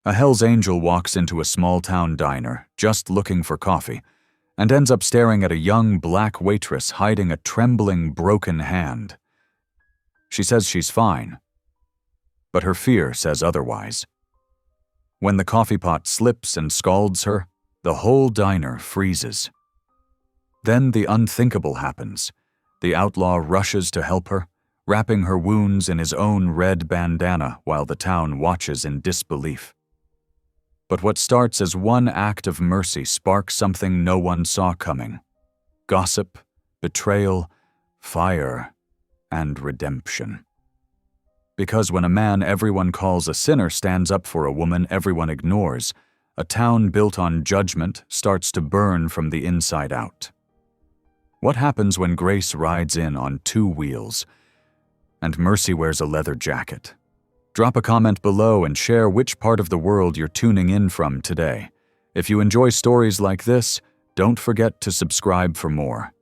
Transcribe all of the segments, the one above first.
A Hell's Angel walks into a small-town diner, just looking for coffee, and ends up staring at a young black waitress hiding a trembling, broken hand. She says she's fine, but her fear says otherwise. When the coffee pot slips and scalds her, the whole diner freezes. Then the unthinkable happens. The outlaw rushes to help her, wrapping her wounds in his own red bandana while the town watches in disbelief. But what starts as one act of mercy sparks something no one saw coming: gossip, betrayal, fire, and redemption. Because when a man everyone calls a sinner stands up for a woman everyone ignores, a town built on judgment starts to burn from the inside out. What happens when grace rides in on 2 wheels, and mercy wears a leather jacket? Drop a comment below and share which part of the world you're tuning in from today. If you enjoy stories like this, don't forget to subscribe for more.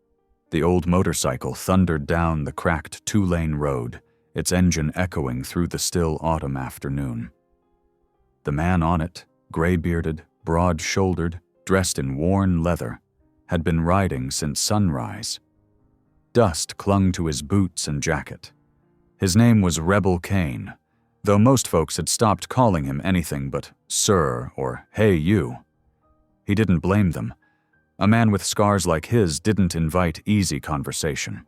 The old motorcycle thundered down the cracked 2-lane road, its engine echoing through the still autumn afternoon. The man on it, gray-bearded, broad-shouldered, dressed in worn leather, had been riding since sunrise. Dust clung to his boots and jacket. His name was Rebel Cain, though most folks had stopped calling him anything but "Sir" or "Hey, you." He didn't blame them. A man with scars like his didn't invite easy conversation.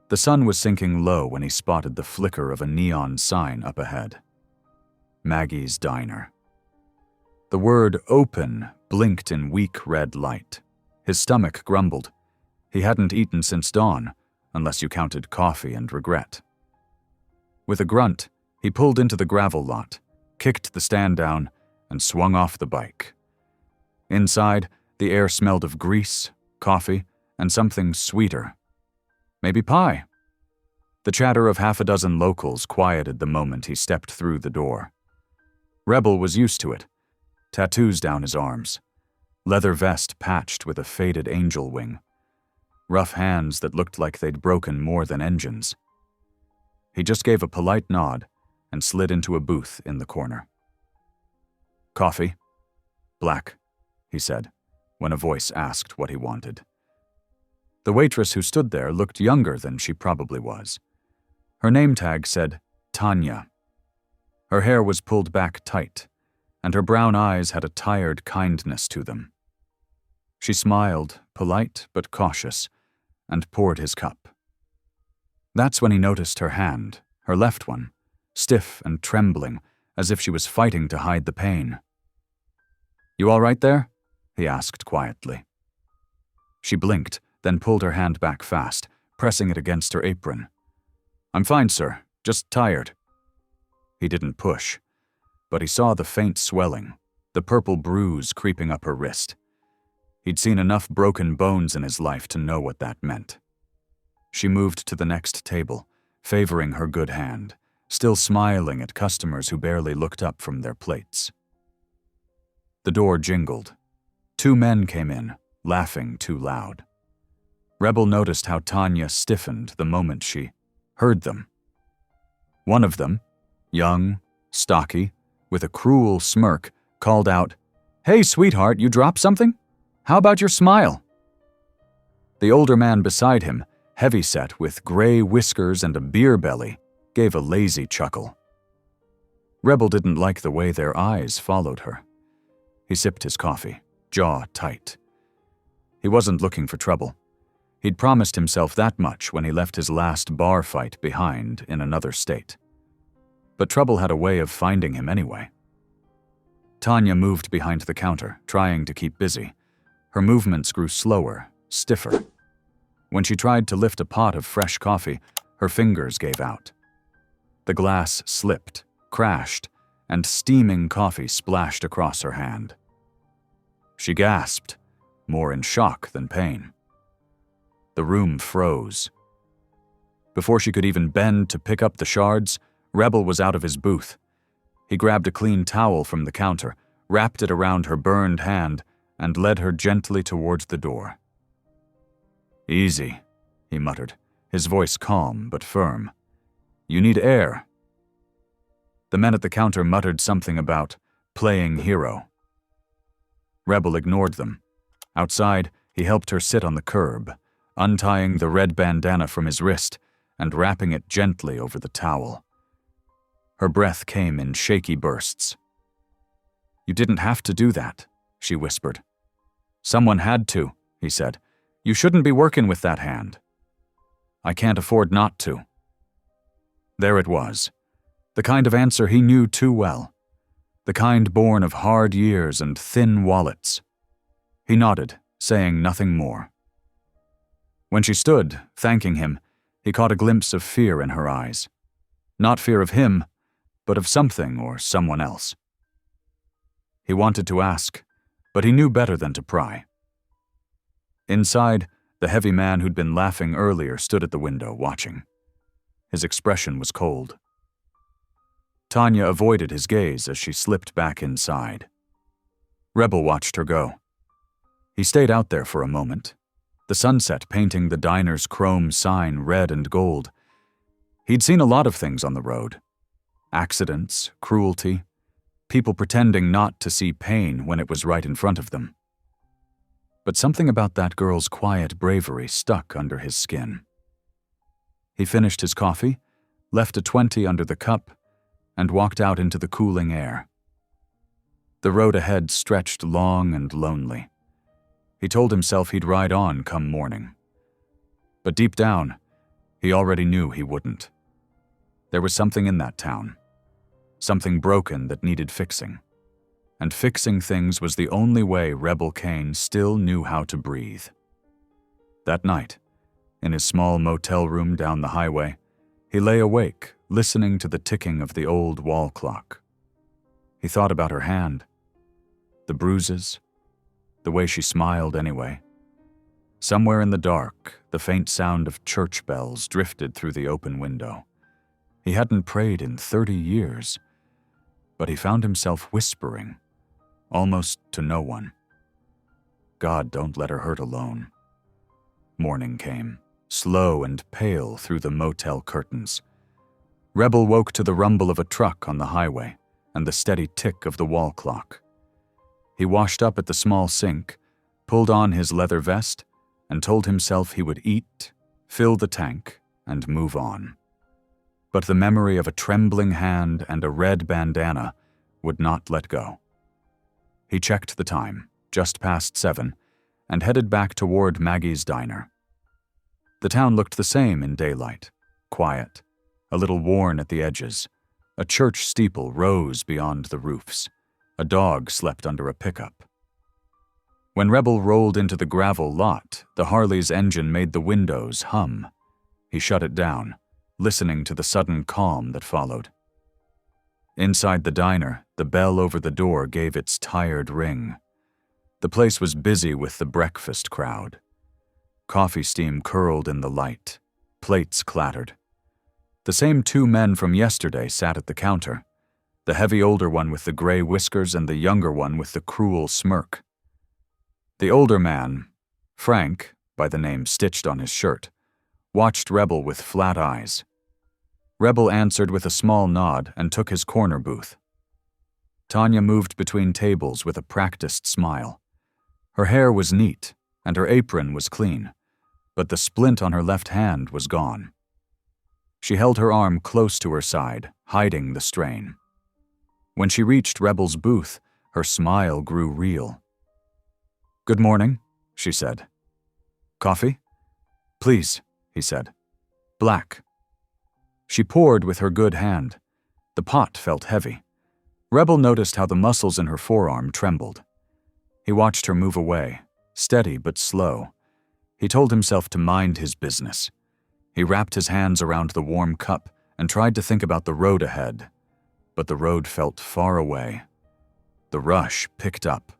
The sun was sinking low when he spotted the flicker of a neon sign up ahead. Maggie's Diner. The word "open" blinked in weak red light. His stomach grumbled. He hadn't eaten since dawn, unless you counted coffee and regret. With a grunt, he pulled into the gravel lot, kicked the stand down, and swung off the bike. Inside, the air smelled of grease, coffee, and something sweeter. Maybe pie. The chatter of half a dozen locals quieted the moment he stepped through the door. Rebel was used to it. Tattoos down his arms. Leather vest patched with a faded angel wing. Rough hands that looked like they'd broken more than engines. He just gave a polite nod and slid into a booth in the corner. "Coffee?" "Black," he said, when a voice asked what he wanted. The waitress who stood there looked younger than she probably was. Her name tag said Tanya. Her hair was pulled back tight, and her brown eyes had a tired kindness to them. She smiled, polite but cautious, and poured his cup. That's when he noticed her hand, her left one, stiff and trembling, as if she was fighting to hide the pain. "You all right there?" he asked quietly. She blinked, then pulled her hand back fast, pressing it against her apron. "I'm fine, sir. Just tired." He didn't push, but he saw the faint swelling, the purple bruise creeping up her wrist. He'd seen enough broken bones in his life to know what that meant. She moved to the next table, favoring her good hand, still smiling at customers who barely looked up from their plates. The door jingled. 2 men came in, laughing too loud. Rebel noticed how Tanya stiffened the moment she heard them. One of them, young, stocky, with a cruel smirk, called out, "Hey, sweetheart, you dropped something? How about your smile?" The older man beside him, heavyset with gray whiskers and a beer belly, gave a lazy chuckle. Rebel didn't like the way their eyes followed her. He sipped his coffee, jaw tight. He wasn't looking for trouble. He'd promised himself that much when he left his last bar fight behind in another state. But trouble had a way of finding him anyway. Tanya moved behind the counter, trying to keep busy. Her movements grew slower, stiffer. When she tried to lift a pot of fresh coffee, her fingers gave out. The glass slipped, crashed, and steaming coffee splashed across her hand. She gasped, more in shock than pain. The room froze. Before she could even bend to pick up the shards, Rebel was out of his booth. He grabbed a clean towel from the counter, wrapped it around her burned hand, and led her gently towards the door. "Easy," he muttered, his voice calm but firm. "You need air." The men at the counter muttered something about playing hero. Rebel ignored them. Outside, he helped her sit on the curb, untying the red bandana from his wrist and wrapping it gently over the towel. Her breath came in shaky bursts. "You didn't have to do that," she whispered. "Someone had to," he said. "You shouldn't be working with that hand." "I can't afford not to." There it was, the kind of answer he knew too well, the kind born of hard years and thin wallets. He nodded, saying nothing more. When she stood, thanking him, he caught a glimpse of fear in her eyes. Not fear of him, but of something or someone else. He wanted to ask, but he knew better than to pry. Inside, the heavy man who'd been laughing earlier stood at the window, watching. His expression was cold. Tanya avoided his gaze as she slipped back inside. Rebel watched her go. He stayed out there for a moment, the sunset painting the diner's chrome sign red and gold. He'd seen a lot of things on the road. Accidents, cruelty, people pretending not to see pain when it was right in front of them. But something about that girl's quiet bravery stuck under his skin. He finished his coffee, left a 20 under the cup, and walked out into the cooling air. The road ahead stretched long and lonely. He told himself he'd ride on come morning. But deep down, he already knew he wouldn't. There was something in that town. Something broken that needed fixing. And fixing things was the only way Rebel Kane still knew how to breathe. That night, in his small motel room down the highway, he lay awake, listening to the ticking of the old wall clock. He thought about her hand, the bruises, the way she smiled anyway. Somewhere in the dark, the faint sound of church bells drifted through the open window. He hadn't prayed in 30 years, but he found himself whispering, almost to no one. "God, don't let her hurt alone." Morning came, slow and pale through the motel curtains. Rebel woke to the rumble of a truck on the highway and the steady tick of the wall clock. He washed up at the small sink, pulled on his leather vest, and told himself he would eat, fill the tank, and move on. But the memory of a trembling hand and a red bandana would not let go. He checked the time, just past 7, and headed back toward Maggie's diner. The town looked the same in daylight, quiet, a little worn at the edges. A church steeple rose beyond the roofs. A dog slept under a pickup. When Rebel rolled into the gravel lot, the Harley's engine made the windows hum. He shut it down, listening to the sudden calm that followed. Inside the diner, the bell over the door gave its tired ring. The place was busy with the breakfast crowd. Coffee steam curled in the light. Plates clattered. The same 2 men from yesterday sat at the counter, the heavy older one with the gray whiskers and the younger one with the cruel smirk. The older man, Frank, by the name stitched on his shirt, watched Rebel with flat eyes. Rebel answered with a small nod and took his corner booth. Tanya moved between tables with a practiced smile. Her hair was neat, and her apron was clean, but the splint on her left hand was gone. She held her arm close to her side, hiding the strain. When she reached Rebel's booth, her smile grew real. "Good morning," she said. "Coffee?" "Please," he said. "Black." She poured with her good hand. The pot felt heavy. Rebel noticed how the muscles in her forearm trembled. He watched her move away, steady but slow. He told himself to mind his business. He wrapped his hands around the warm cup and tried to think about the road ahead. But the road felt far away. The rush picked up.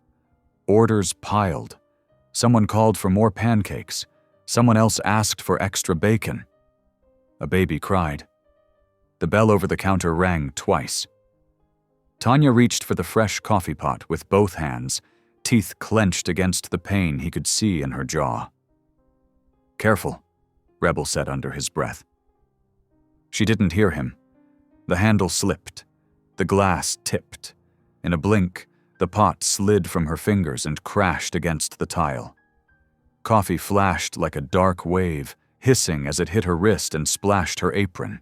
Orders piled. Someone called for more pancakes. Someone else asked for extra bacon. A baby cried. The bell over the counter rang twice. Tanya reached for the fresh coffee pot with both hands, teeth clenched against the pain he could see in her jaw. "Careful," Rebel said under his breath. She didn't hear him. The handle slipped. The glass tipped. In a blink, the pot slid from her fingers and crashed against the tile. Coffee flashed like a dark wave, hissing as it hit her wrist and splashed her apron.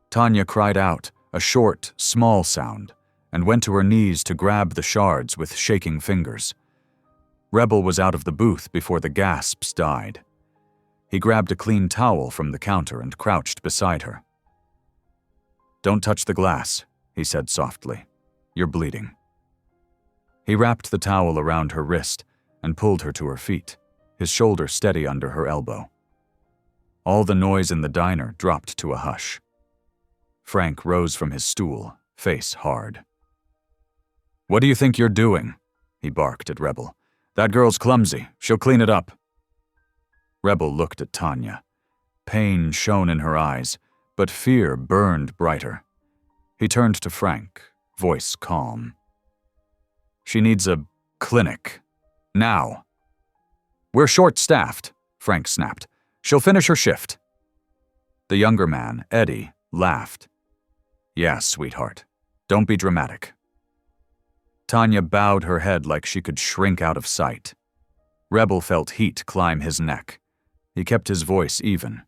Tanya cried out, a short, small sound, and went to her knees to grab the shards with shaking fingers. Rebel was out of the booth before the gasps died. He grabbed a clean towel from the counter and crouched beside her. "Don't touch the glass," he said softly. "You're bleeding." He wrapped the towel around her wrist and pulled her to her feet, his shoulder steady under her elbow. All the noise in the diner dropped to a hush. Frank rose from his stool, face hard. "What do you think you're doing?" he barked at Rebel. "That girl's clumsy. She'll clean it up." Rebel looked at Tanya. Pain shone in her eyes, but fear burned brighter. He turned to Frank, voice calm. "She needs a clinic. Now." "We're short-staffed," Frank snapped. "She'll finish her shift." The younger man, Eddie, laughed. "Yeah, sweetheart. Don't be dramatic." Tanya bowed her head like she could shrink out of sight. Rebel felt heat climb his neck. He kept his voice even.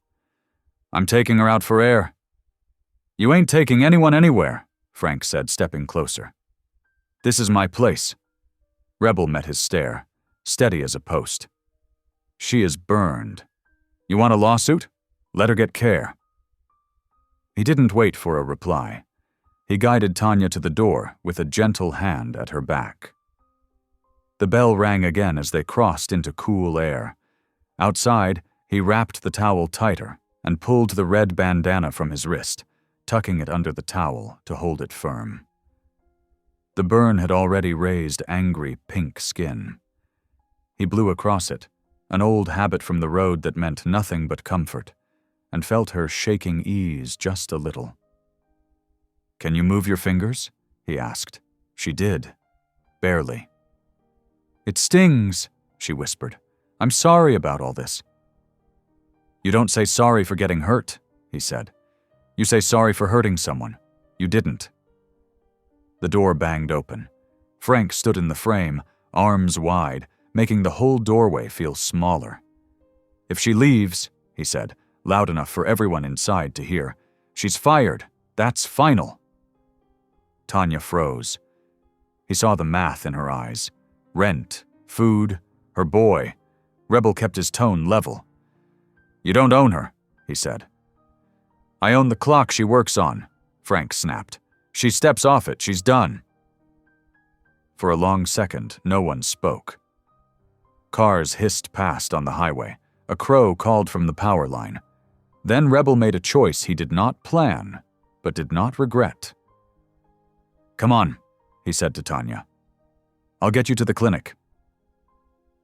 "I'm taking her out for air." "You ain't taking anyone anywhere," Frank said, stepping closer. "This is my place." Rebel met his stare, steady as a post. "She is burned. You want a lawsuit? Let her get care." He didn't wait for a reply. He guided Tanya to the door with a gentle hand at her back. The bell rang again as they crossed into cool air. Outside, he wrapped the towel tighter and pulled the red bandana from his wrist, tucking it under the towel to hold it firm. The burn had already raised angry pink skin. He blew across it, an old habit from the road that meant nothing but comfort, and felt her shaking ease just a little. "Can you move your fingers?" he asked. She did. Barely. "It stings," she whispered. "I'm sorry about all this." "You don't say sorry for getting hurt," he said. "You say sorry for hurting someone. You didn't." The door banged open. Frank stood in the frame, arms wide, making the whole doorway feel smaller. "If she leaves," he said, loud enough for everyone inside to hear, "she's fired. That's final." Tanya froze. He saw the math in her eyes. Rent, food, her boy. Rebel kept his tone level. "You don't own her," he said. "I own the clock she works on," Frank snapped. "She steps off it, she's done." For a long second, no one spoke. Cars hissed past on the highway. A crow called from the power line. Then Rebel made a choice he did not plan, but did not regret. "Come on," he said to Tanya. "I'll get you to the clinic."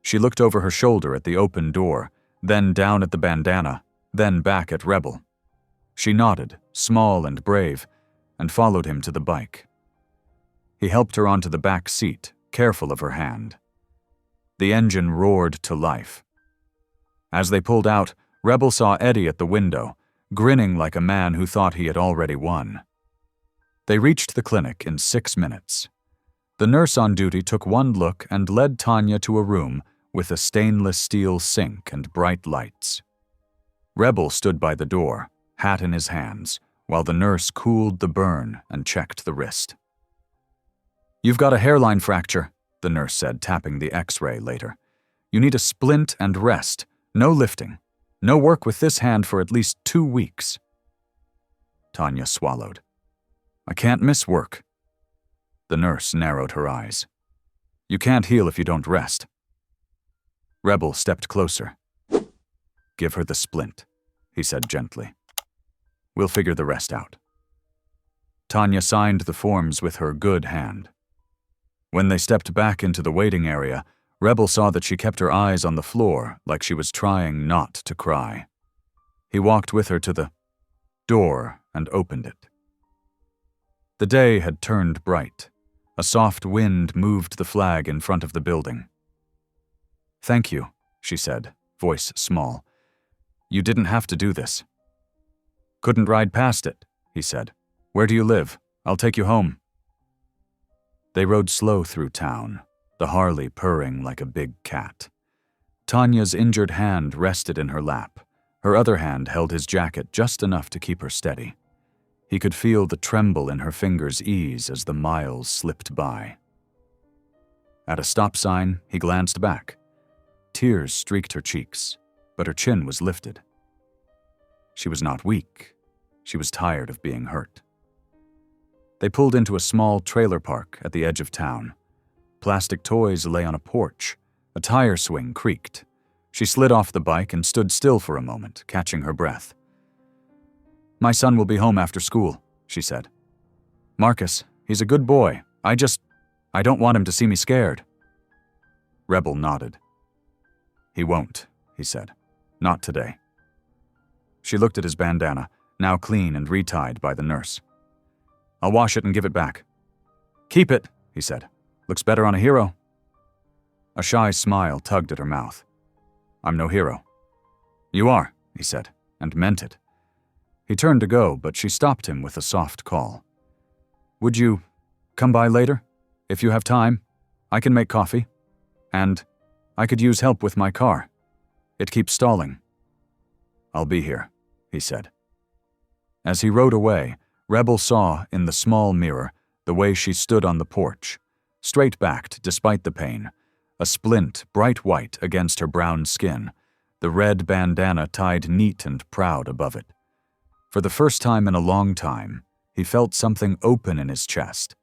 She looked over her shoulder at the open door, then down at the bandana, then back at Rebel. She nodded, small and brave, and followed him to the bike. He helped her onto the back seat, careful of her hand. The engine roared to life. As they pulled out, Rebel saw Eddie at the window, grinning like a man who thought he had already won. They reached the clinic in 6 minutes. The nurse on duty took one look and led Tanya to a room with a stainless steel sink and bright lights. Rebel stood by the door, hat in his hands, while the nurse cooled the burn and checked the wrist. "You've got a hairline fracture," the nurse said, tapping the X-ray later. "You need a splint and rest, no lifting, no work with this hand for at least 2 weeks." Tanya swallowed. "I can't miss work." The nurse narrowed her eyes. "You can't heal if you don't rest." Rebel stepped closer. "Give her the splint," he said gently. "We'll figure the rest out." Tanya signed the forms with her good hand. When they stepped back into the waiting area, Rebel saw that she kept her eyes on the floor like she was trying not to cry. He walked with her to the door and opened it. The day had turned bright. A soft wind moved the flag in front of the building. "Thank you," she said, voice small. "You didn't have to do this." "Couldn't ride past it," he said. "Where do you live? I'll take you home." They rode slow through town, the Harley purring like a big cat. Tanya's injured hand rested in her lap. Her other hand held his jacket just enough to keep her steady. He could feel the tremble in her fingers ease as the miles slipped by. At a stop sign, he glanced back. Tears streaked her cheeks, but her chin was lifted. She was not weak. She was tired of being hurt. They pulled into a small trailer park at the edge of town. Plastic toys lay on a porch. A tire swing creaked. She slid off the bike and stood still for a moment, catching her breath. "My son will be home after school," she said. "Marcus, he's a good boy. I don't want him to see me scared." Rebel nodded. "He won't," he said. "Not today." She looked at his bandana, now clean and retied by the nurse. "I'll wash it and give it back." "Keep it," he said. "Looks better on a hero." A shy smile tugged at her mouth. "I'm no hero." "You are," he said, and meant it. He turned to go, but she stopped him with a soft call. "Would you come by later? If you have time, I can make coffee. And I could use help with my car. It keeps stalling." "I'll be here," he said. As he rode away, Rebel saw, in the small mirror, the way she stood on the porch, straight-backed despite the pain, a splint bright white against her brown skin, the red bandana tied neat and proud above it. For the first time in a long time, he felt something open in his chest.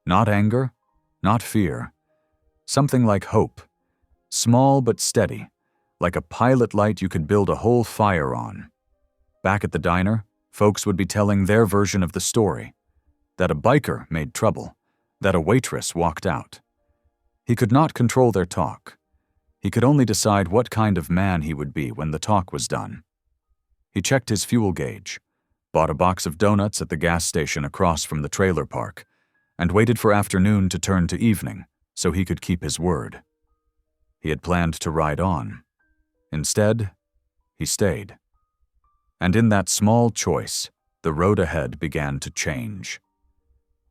Not anger, not fear. Something like hope. Small but steady, like a pilot light you could build a whole fire on. Back at the diner, folks would be telling their version of the story. That a biker made trouble. That a waitress walked out. He could not control their talk. He could only decide what kind of man he would be when the talk was done. He checked his fuel gauge, bought a box of donuts at the gas station across from the trailer park, and waited for afternoon to turn to evening so he could keep his word. He had planned to ride on. Instead, he stayed. And in that small choice, the road ahead began to change.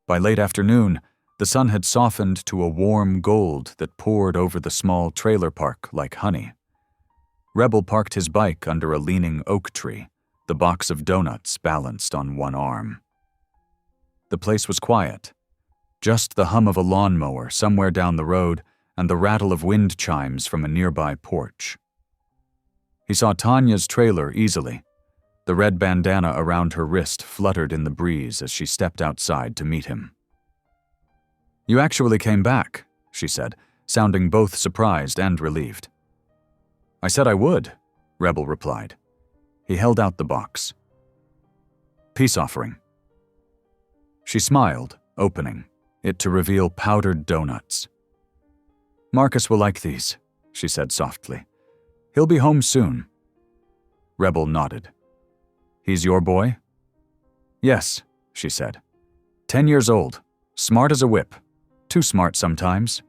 By late afternoon, the sun had softened to a warm gold that poured over the small trailer park like honey. Rebel parked his bike under a leaning oak tree, the box of donuts balanced on one arm. The place was quiet. Just the hum of a lawnmower somewhere down the road and the rattle of wind chimes from a nearby porch. He saw Tanya's trailer easily. The red bandana around her wrist fluttered in the breeze as she stepped outside to meet him. "You actually came back," she said, sounding both surprised and relieved. "I said I would," Rebel replied. He held out the box. "Peace offering." She smiled, opening it to reveal powdered donuts. "Marcus will like these," she said softly. "He'll be home soon." Rebel nodded. "He's your boy?" "Yes," she said. 10 years old, smart as a whip. Too smart sometimes."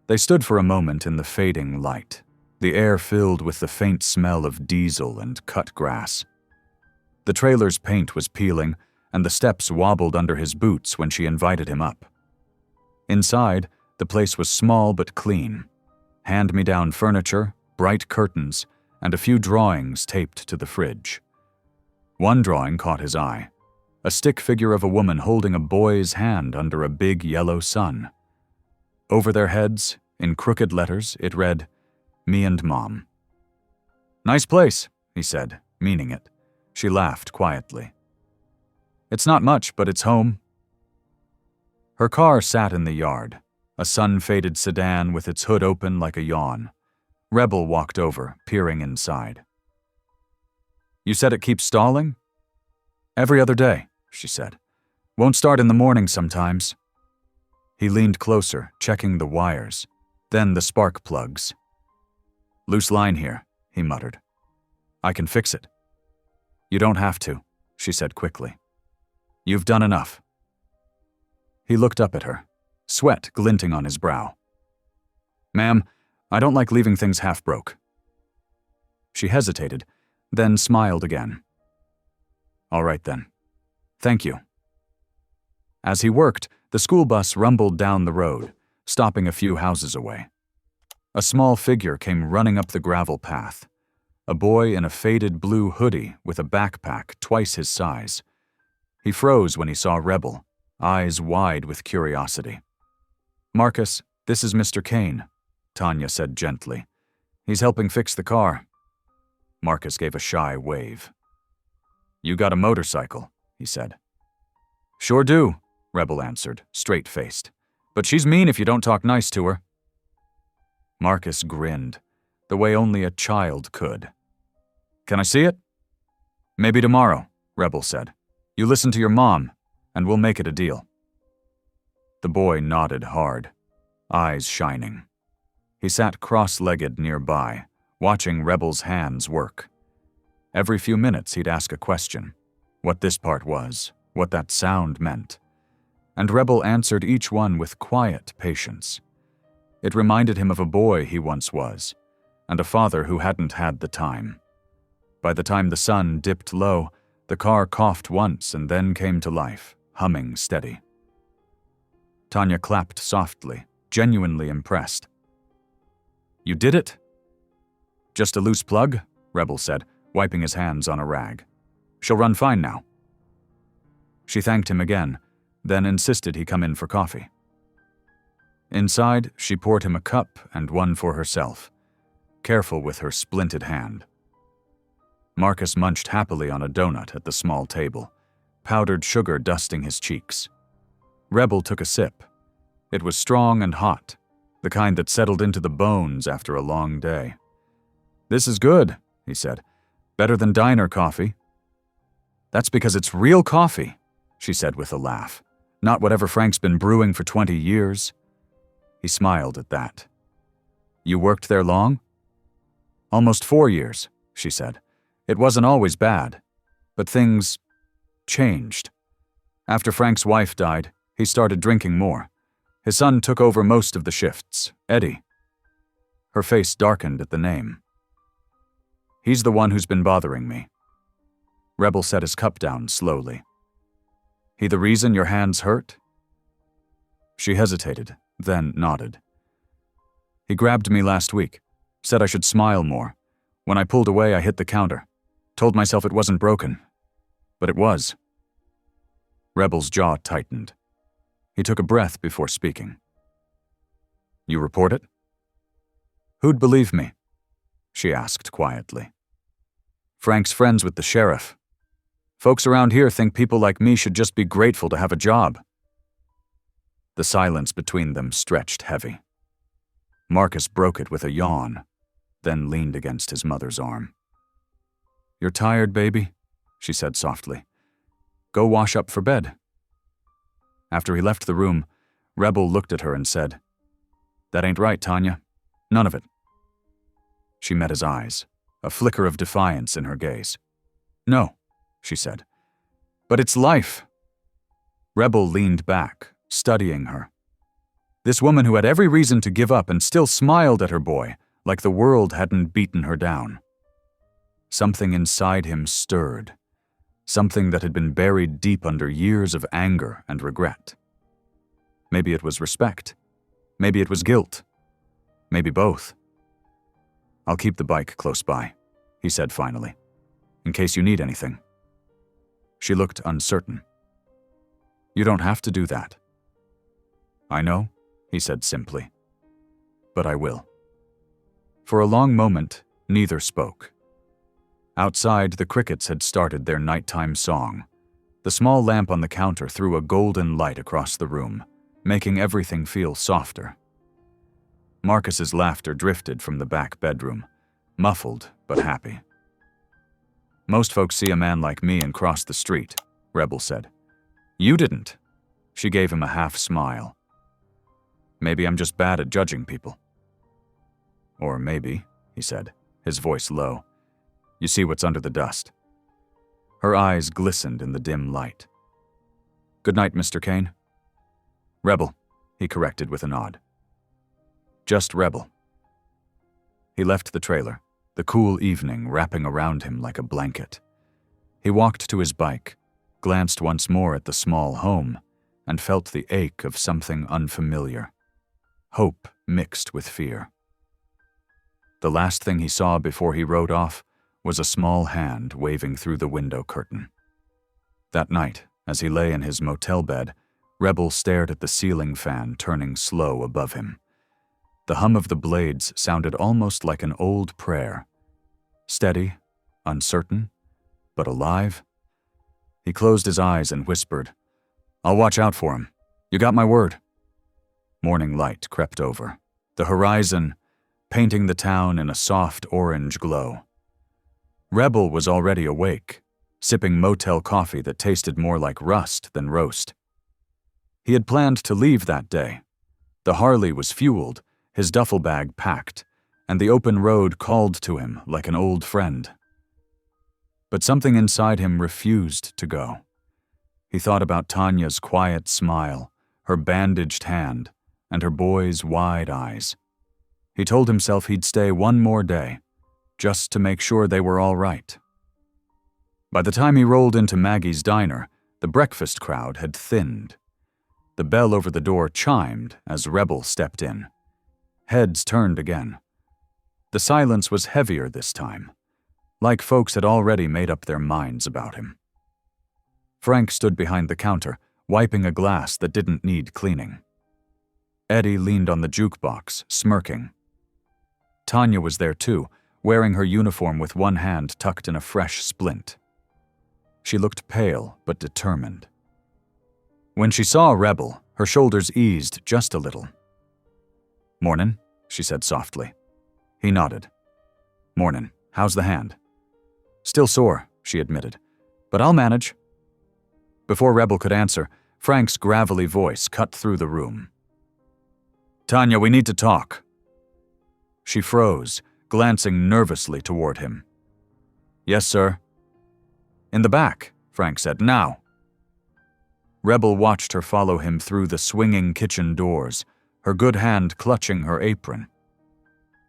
They stood for a moment in the fading light, the air filled with the faint smell of diesel and cut grass. The trailer's paint was peeling, and the steps wobbled under his boots when she invited him up. Inside, the place was small but clean. Hand-me-down furniture, bright curtains, and a few drawings taped to the fridge. One drawing caught his eye. A stick figure of a woman holding a boy's hand under a big yellow sun. Over their heads, in crooked letters, it read, "Me and Mom." "Nice place," he said, meaning it. She laughed quietly. "It's not much, but it's home." Her car sat in the yard, a sun-faded sedan with its hood open like a yawn. Rebel walked over, peering inside. "You said it keeps stalling?" "Every other day," she said. "Won't start in the morning sometimes." He leaned closer, checking the wires, then the spark plugs. "Loose line here," he muttered. "I can fix it." "You don't have to," she said quickly. "You've done enough." He looked up at her, sweat glinting on his brow. "Ma'am, I don't like leaving things half-broke." She hesitated, then smiled again. "All right then. Thank you." As he worked, the school bus rumbled down the road, stopping a few houses away. A small figure came running up the gravel path. A boy in a faded blue hoodie with a backpack twice his size. He froze when he saw Rebel, eyes wide with curiosity. "Marcus, this is Mr. Kane," Tanya said gently. "He's helping fix the car." Marcus gave a shy wave. "You got a motorcycle," he said. "Sure do," Rebel answered, straight-faced. "But she's mean if you don't talk nice to her." Marcus grinned, the way only a child could. "Can I see it?" "Maybe tomorrow," Rebel said. "You listen to your mom, and we'll make it a deal." The boy nodded hard, eyes shining. He sat cross-legged nearby, watching Rebel's hands work. Every few minutes he'd ask a question, what this part was, what that sound meant. And Rebel answered each one with quiet patience. It reminded him of a boy he once was, and a father who hadn't had the time. By the time the sun dipped low, the car coughed once and then came to life, humming steady. Tanya clapped softly, genuinely impressed. "You did it?" "Just a loose plug," Rebel said, wiping his hands on a rag. "She'll run fine now." She thanked him again, then insisted he come in for coffee. Inside, she poured him a cup and one for herself, careful with her splinted hand. Marcus munched happily on a donut at the small table, powdered sugar dusting his cheeks. Rebel took a sip. It was strong and hot, the kind that settled into the bones after a long day. "This is good," he said. "Better than diner coffee." "That's because it's real coffee," she said with a laugh. "Not whatever Frank's been brewing for 20 years. He smiled at that. "You worked there long?" "Almost 4 years," she said. "It wasn't always bad, but things changed. After Frank's wife died, he started drinking more. His son took over most of the shifts, Eddie." Her face darkened at the name. "He's the one who's been bothering me." Rebel set his cup down slowly. "He the reason your hands hurt?" She hesitated, then nodded. "He grabbed me last week, said I should smile more. When I pulled away, I hit the counter. Told myself it wasn't broken. But it was." Rebel's jaw tightened. He took a breath before speaking. "You report it?" "Who'd believe me?" she asked quietly. "Frank's friends with the sheriff. Folks around here think people like me should just be grateful to have a job." The silence between them stretched heavy. Marcus broke it with a yawn, then leaned against his mother's arm. "You're tired, baby?" she said softly. "Go wash up for bed." After he left the room, Rebel looked at her and said, "That ain't right, Tanya. None of it." She met his eyes, a flicker of defiance in her gaze. "No," she said. "But it's life." Rebel leaned back, studying her. This woman who had every reason to give up and still smiled at her boy, like the world hadn't beaten her down. Something inside him stirred, something that had been buried deep under years of anger and regret. Maybe it was respect. Maybe it was guilt. Maybe both. "I'll keep the bike close by," he said finally, "in case you need anything." She looked uncertain. "You don't have to do that." "I know," he said simply. "But I will." For a long moment, neither spoke. Outside, the crickets had started their nighttime song. The small lamp on the counter threw a golden light across the room, making everything feel softer. Marcus's laughter drifted from the back bedroom, muffled but happy. "Most folks see a man like me and cross the street," Rebel said. "You didn't." She gave him a half smile. "Maybe I'm just bad at judging people." "Or maybe," he said, his voice low, "you see what's under the dust." Her eyes glistened in the dim light. "Good night, Mr. Kane." "Rebel," he corrected with a nod. "Just Rebel." He left the trailer, the cool evening wrapping around him like a blanket. He walked to his bike, glanced once more at the small home, and felt the ache of something unfamiliar. Hope mixed with fear. The last thing he saw before he rode off was a small hand waving through the window curtain. That night, as he lay in his motel bed, Rebel stared at the ceiling fan turning slow above him. The hum of the blades sounded almost like an old prayer. Steady, uncertain, but alive. He closed his eyes and whispered, "I'll watch out for him. You got my word." Morning light crept over, the horizon painting the town in a soft orange glow. Rebel was already awake, sipping motel coffee that tasted more like rust than roast. He had planned to leave that day. The Harley was fueled, his duffel bag packed, and the open road called to him like an old friend. But something inside him refused to go. He thought about Tanya's quiet smile, her bandaged hand, and her boy's wide eyes. He told himself he'd stay one more day, just to make sure they were all right. By the time he rolled into Maggie's diner, the breakfast crowd had thinned. The bell over the door chimed as Rebel stepped in. Heads turned again. The silence was heavier this time, like folks had already made up their minds about him. Frank stood behind the counter, wiping a glass that didn't need cleaning. Eddie leaned on the jukebox, smirking. Tanya was there too, wearing her uniform with one hand tucked in a fresh splint. She looked pale but determined. When she saw Rebel, her shoulders eased just a little. "Mornin'," she said softly. He nodded. "Mornin'. How's the hand?" "Still sore," she admitted, "but I'll manage." Before Rebel could answer, Frank's gravelly voice cut through the room. "Tanya, we need to talk." She froze, glancing nervously toward him. "Yes, sir." "In the back," Frank said. "Now." Rebel watched her follow him through the swinging kitchen doors, her good hand clutching her apron.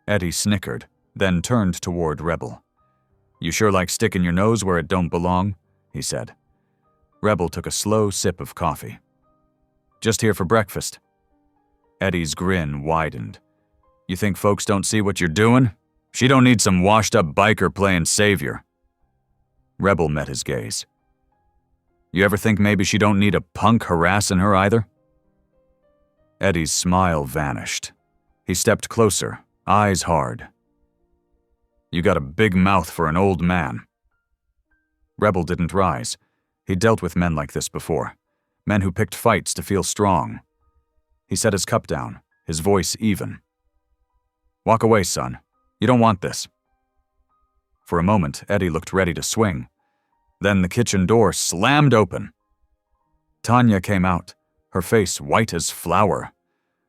Eddie snickered, then turned toward Rebel. "You sure like sticking your nose where it don't belong," he said. Rebel took a slow sip of coffee. "Just here for breakfast." Eddie's grin widened. "You think folks don't see what you're doing? She don't need some washed-up biker playing savior." Rebel met his gaze. "You ever think maybe she don't need a punk harassing her either?" Eddie's smile vanished. He stepped closer, eyes hard. "You got a big mouth for an old man." Rebel didn't rise. He'd dealt with men like this before, men who picked fights to feel strong. He set his cup down, his voice even. "Walk away, son. You don't want this." For a moment, Eddie looked ready to swing. Then the kitchen door slammed open. Tanya came out, her face white as flour.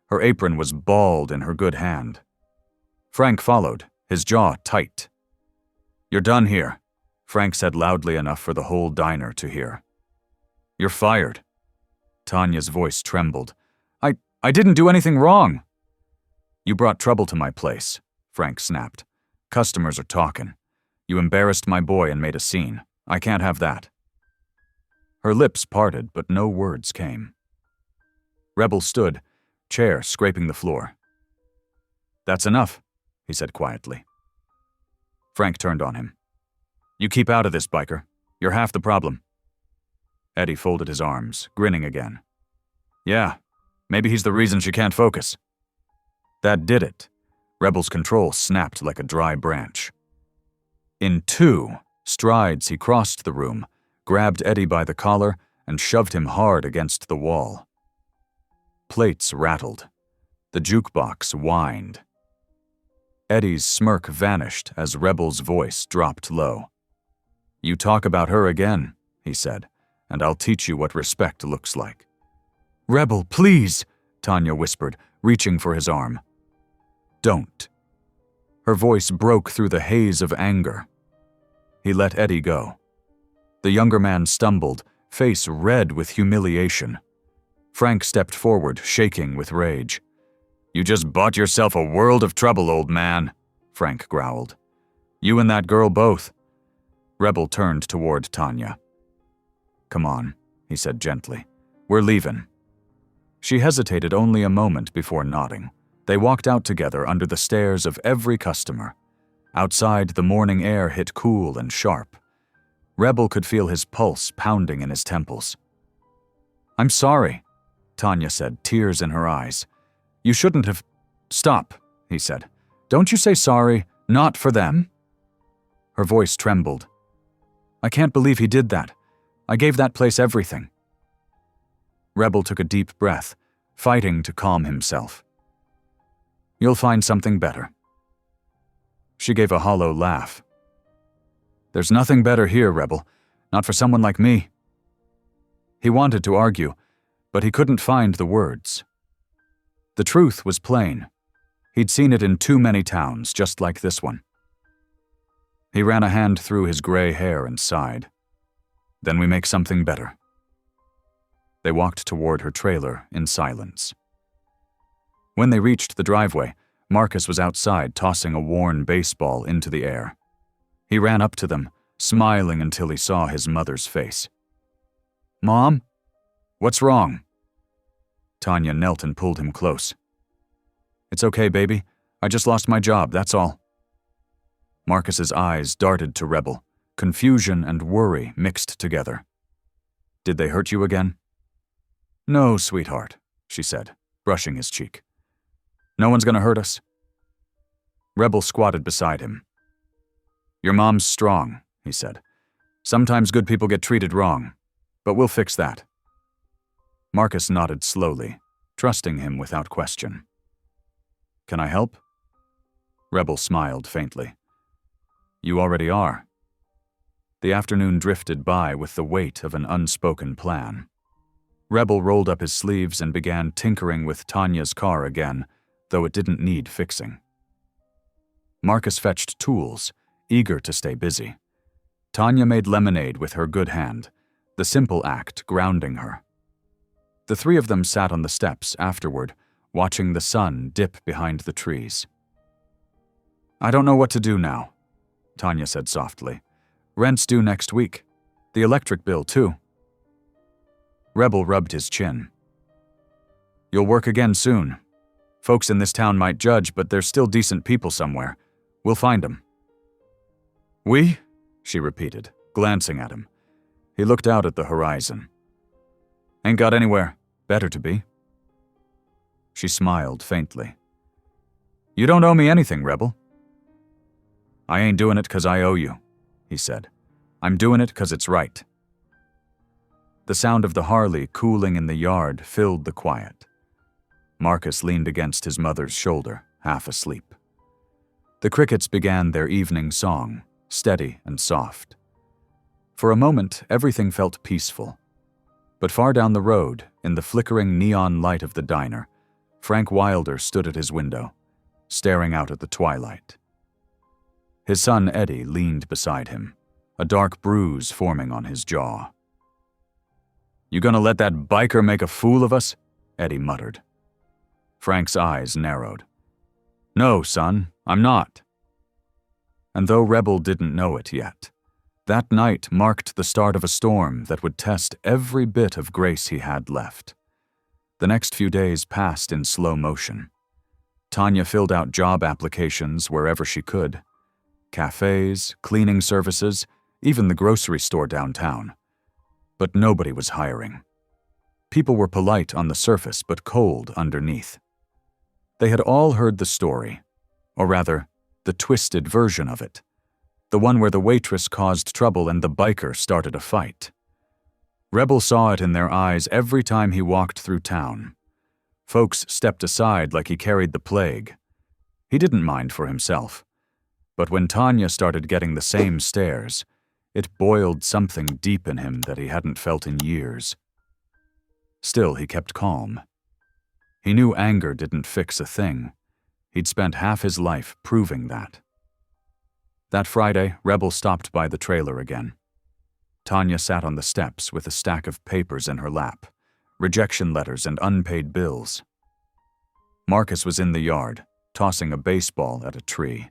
Her apron was balled in her good hand. Frank followed, his jaw tight. "You're done here," Frank said loudly enough for the whole diner to hear. "You're fired." Tanya's voice trembled. I didn't do anything wrong." "You brought trouble to my place," Frank snapped. "Customers are talking. You embarrassed my boy and made a scene. I can't have that." Her lips parted, but no words came. Rebel stood, chair scraping the floor. "That's enough," he said quietly. Frank turned on him. "You keep out of this, biker. You're half the problem." Eddie folded his arms, grinning again. "Yeah, maybe he's the reason she can't focus." That did it. Rebel's control snapped like a dry branch. In 2 strides, he crossed the room, grabbed Eddie by the collar, and shoved him hard against the wall. Plates rattled. The jukebox whined. Eddie's smirk vanished as Rebel's voice dropped low. "You talk about her again," he said, "and I'll teach you what respect looks like." "Rebel, please," Tanya whispered, reaching for his arm. "Don't." Her voice broke through the haze of anger. He let Eddie go. The younger man stumbled, face red with humiliation. Frank stepped forward, shaking with rage. "You just bought yourself a world of trouble, old man," Frank growled. "You and that girl both." Rebel turned toward Tanya. "Come on," he said gently. "We're leaving. She hesitated only a moment before nodding. They walked out together under the stares of every customer. Outside, the morning air hit cool and sharp. Rebel could feel his pulse pounding in his temples. "I'm sorry," Tanya said, tears in her eyes. "You shouldn't have—" "Stop," he said. "Don't you say sorry, not for them?" Her voice trembled. "I can't believe he did that. I gave that place everything." Rebel took a deep breath, fighting to calm himself. "You'll find something better." She gave a hollow laugh. "There's nothing better here, Rebel. Not for someone like me." He wanted to argue, but he couldn't find the words. The truth was plain. He'd seen it in too many towns, just like this one. He ran a hand through his gray hair and sighed. "Then we make something better." They walked toward her trailer in silence. When they reached the driveway, Marcus was outside tossing a worn baseball into the air. He ran up to them, smiling until he saw his mother's face. "Mom? What's wrong?" Tanya knelt and pulled him close. "It's okay, baby. I just lost my job, that's all." Marcus's eyes darted to Rebel, confusion and worry mixed together. "Did they hurt you again?" "No, sweetheart," she said, brushing his cheek. "No one's gonna hurt us." Rebel squatted beside him. "Your mom's strong," he said. "Sometimes good people get treated wrong, but we'll fix that." Marcus nodded slowly, trusting him without question. "Can I help?" Rebel smiled faintly. "You already are." The afternoon drifted by with the weight of an unspoken plan. Rebel rolled up his sleeves and began tinkering with Tanya's car again, though it didn't need fixing. Marcus fetched tools, eager to stay busy. Tanya made lemonade with her good hand, the simple act grounding her. The three of them sat on the steps afterward, watching the sun dip behind the trees. "I don't know what to do now," Tanya said softly. "Rent's due next week. The electric bill, too." Rebel rubbed his chin. "You'll work again soon. Folks in this town might judge, but there's still decent people somewhere. We'll find them." "We?" she repeated, glancing at him. He looked out at the horizon. "Ain't got anywhere. Better to be." She smiled faintly. "You don't owe me anything, Rebel." "I ain't doing it 'cause I owe you," he said. "I'm doing it 'cause it's right." The sound of the Harley cooling in the yard filled the quiet. Marcus leaned against his mother's shoulder, half asleep. The crickets began their evening song, steady and soft. For a moment, everything felt peaceful. But far down the road, in the flickering neon light of the diner, Frank Wilder stood at his window, staring out at the twilight. His son Eddie leaned beside him, a dark bruise forming on his jaw. "You gonna let that biker make a fool of us?" Eddie muttered. Frank's eyes narrowed. "No, son, I'm not." And though Rebel didn't know it yet, that night marked the start of a storm that would test every bit of grace he had left. The next few days passed in slow motion. Tanya filled out job applications wherever she could. Cafes, cleaning services, even the grocery store downtown. But nobody was hiring. People were polite on the surface but cold underneath. They had all heard the story, or rather, the twisted version of it. The one where the waitress caused trouble and the biker started a fight. Rebel saw it in their eyes every time he walked through town. Folks stepped aside like he carried the plague. He didn't mind for himself. But when Tanya started getting the same stares, it boiled something deep in him that he hadn't felt in years. Still, he kept calm. He knew anger didn't fix a thing. He'd spent half his life proving that. That Friday, Rebel stopped by the trailer again. Tanya sat on the steps with a stack of papers in her lap, rejection letters and unpaid bills. Marcus was in the yard, tossing a baseball at a tree.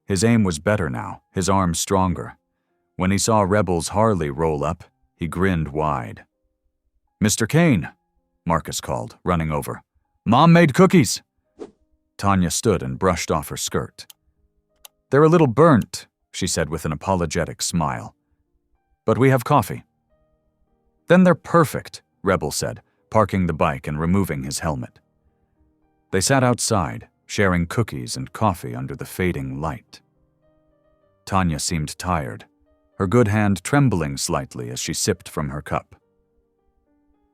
His aim was better now, his arm stronger. When he saw Rebel's Harley roll up, he grinned wide. "Mr. Kane!" Marcus called, running over. "Mom made cookies!" Tanya stood and brushed off her skirt. "They're a little burnt," she said with an apologetic smile. "But we have coffee." "Then they're perfect," Rebel said, parking the bike and removing his helmet. They sat outside, sharing cookies and coffee under the fading light. Tanya seemed tired, her good hand trembling slightly as she sipped from her cup.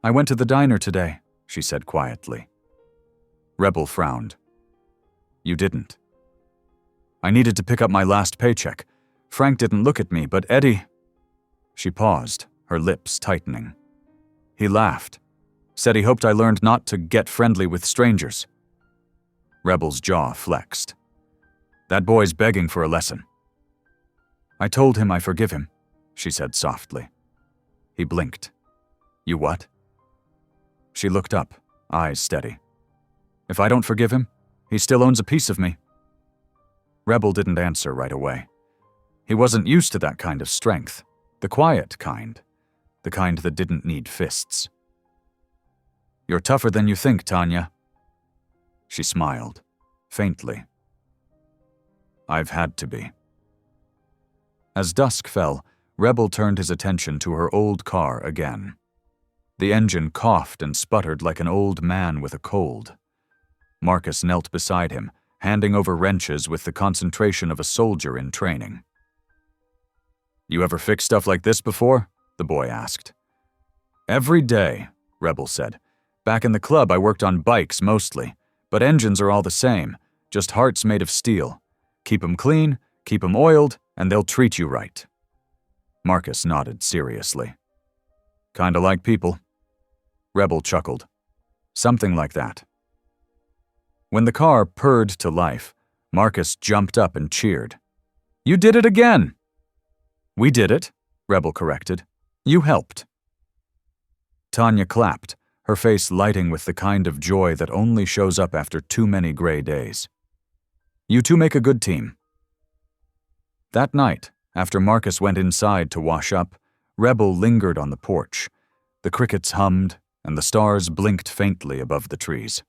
"I went to the diner today," she said quietly. Rebel frowned. "You didn't." "I needed to pick up my last paycheck. Frank didn't look at me, but Eddie—" She paused, her lips tightening. "He laughed. Said he hoped I learned not to get friendly with strangers." Rebel's jaw flexed. "That boy's begging for a lesson." "I told him I forgive him," she said softly. He blinked. "You what?" She looked up, eyes steady. "If I don't forgive him, he still owns a piece of me." Rebel didn't answer right away. He wasn't used to that kind of strength, the quiet kind, the kind that didn't need fists. "You're tougher than you think, Tanya." She smiled, faintly. "I've had to be." As dusk fell, Rebel turned his attention to her old car again. The engine coughed and sputtered like an old man with a cold. Marcus knelt beside him, handing over wrenches with the concentration of a soldier in training. "You ever fixed stuff like this before?" the boy asked. "Every day," Rebel said. "Back in the club I worked on bikes mostly, but engines are all the same, just hearts made of steel. Keep 'em clean, keep 'em oiled, and they'll treat you right." Marcus nodded seriously. "Kinda like people." Rebel chuckled. "Something like that." When the car purred to life, Marcus jumped up and cheered. "You did it again!" "We did it," Rebel corrected. "You helped." Tanya clapped, her face lighting with the kind of joy that only shows up after too many gray days. "You two make a good team." That night, after Marcus went inside to wash up, Rebel lingered on the porch. The crickets hummed, and the stars blinked faintly above the trees.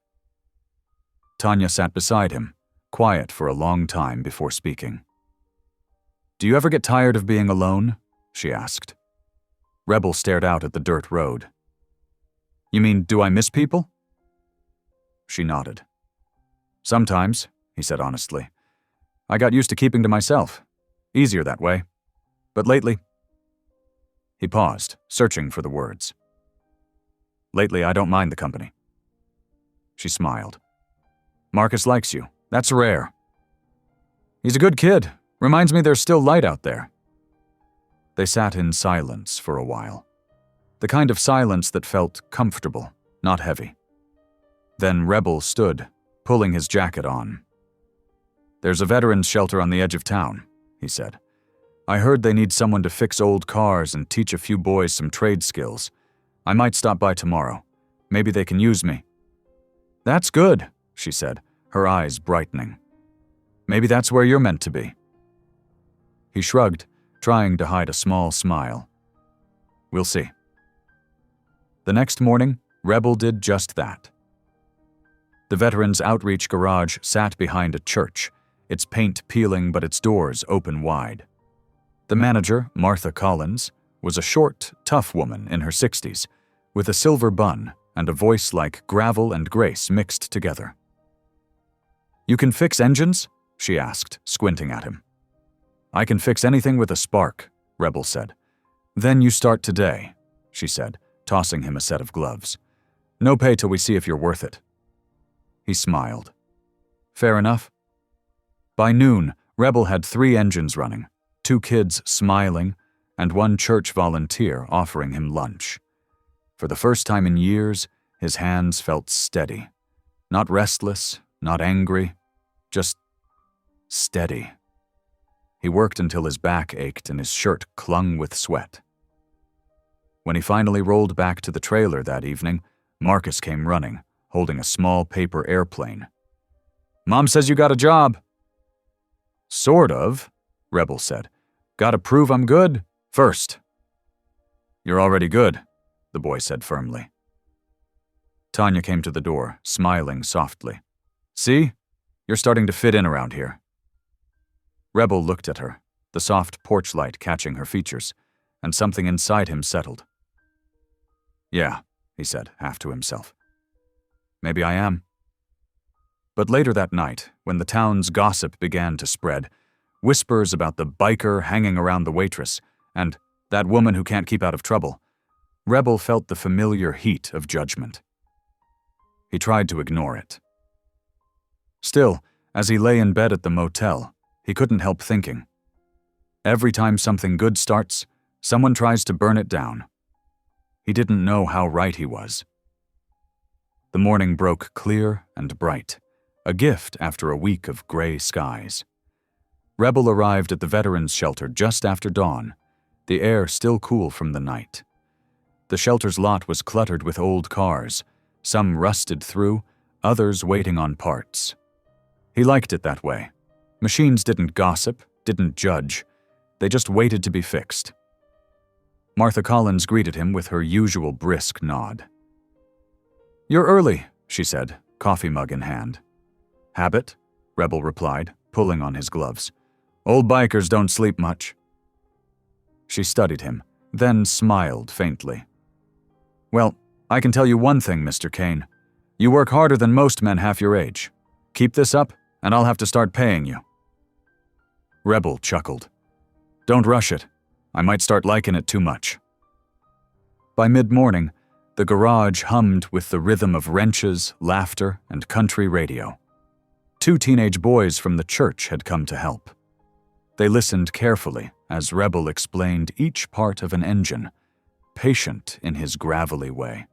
Tanya sat beside him, quiet for a long time before speaking. "Do you ever get tired of being alone?" she asked. Rebel stared out at the dirt road. "You mean, do I miss people?" She nodded. "Sometimes," he said honestly. "I got used to keeping to myself. Easier that way. But lately—" He paused, searching for the words. "Lately, I don't mind the company." She smiled. "Marcus likes you. That's rare." "He's a good kid. Reminds me there's still light out there." They sat in silence for a while. The kind of silence that felt comfortable, not heavy. Then Rebel stood, pulling his jacket on. "There's a veterans shelter on the edge of town," he said. "I heard they need someone to fix old cars and teach a few boys some trade skills. I might stop by tomorrow. Maybe they can use me." "That's good," she said, her eyes brightening. "Maybe that's where you're meant to be." He shrugged, trying to hide a small smile. "We'll see." The next morning, Rebel did just that. The Veterans Outreach Garage sat behind a church, its paint peeling but its doors open wide. The manager, Martha Collins, was a short, tough woman in her 60s, with a silver bun and a voice like gravel and grace mixed together. "You can fix engines?" she asked, squinting at him. "I can fix anything with a spark," Rebel said. "Then you start today," she said, tossing him a set of gloves. "No pay till we see if you're worth it." He smiled. "Fair enough." By noon, Rebel had 3 engines running, 2 kids smiling, and 1 church volunteer offering him lunch. For the first time in years, his hands felt steady. Not restless, not angry, just steady. He worked until his back ached and his shirt clung with sweat. When he finally rolled back to the trailer that evening, Marcus came running, holding a small paper airplane. "Mom says you got a job." "Sort of," Rebel said. "Gotta prove I'm good first." "You're already good," the boy said firmly. Tanya came to the door, smiling softly. See? You're starting to fit in around here. Rebel looked at her, the soft porch light catching her features, and something inside him settled. Yeah, he said, half to himself. Maybe I am. But later that night, when the town's gossip began to spread, whispers about the biker hanging around the waitress and that woman who can't keep out of trouble, Rebel felt the familiar heat of judgment. He tried to ignore it. Still, as he lay in bed at the motel, he couldn't help thinking. Every time something good starts, someone tries to burn it down. He didn't know how right he was. The morning broke clear and bright, a gift after a week of gray skies. Rebel arrived at the veterans' shelter just after dawn, the air still cool from the night. The shelter's lot was cluttered with old cars, some rusted through, others waiting on parts. He liked it that way. Machines didn't gossip, didn't judge. They just waited to be fixed. Martha Collins greeted him with her usual brisk nod. "You're early," she said, coffee mug in hand. "Habit," Rebel replied, pulling on his gloves. "Old bikers don't sleep much." She studied him, then smiled faintly. "Well, I can tell you one thing, Mr. Kane. You work harder than most men half your age. Keep this up, and I'll have to start paying you." Rebel chuckled. "Don't rush it. I might start liking it too much." By mid-morning, the garage hummed with the rhythm of wrenches, laughter, and country radio. 2 teenage boys from the church had come to help. They listened carefully as Rebel explained each part of an engine, patient in his gravelly way.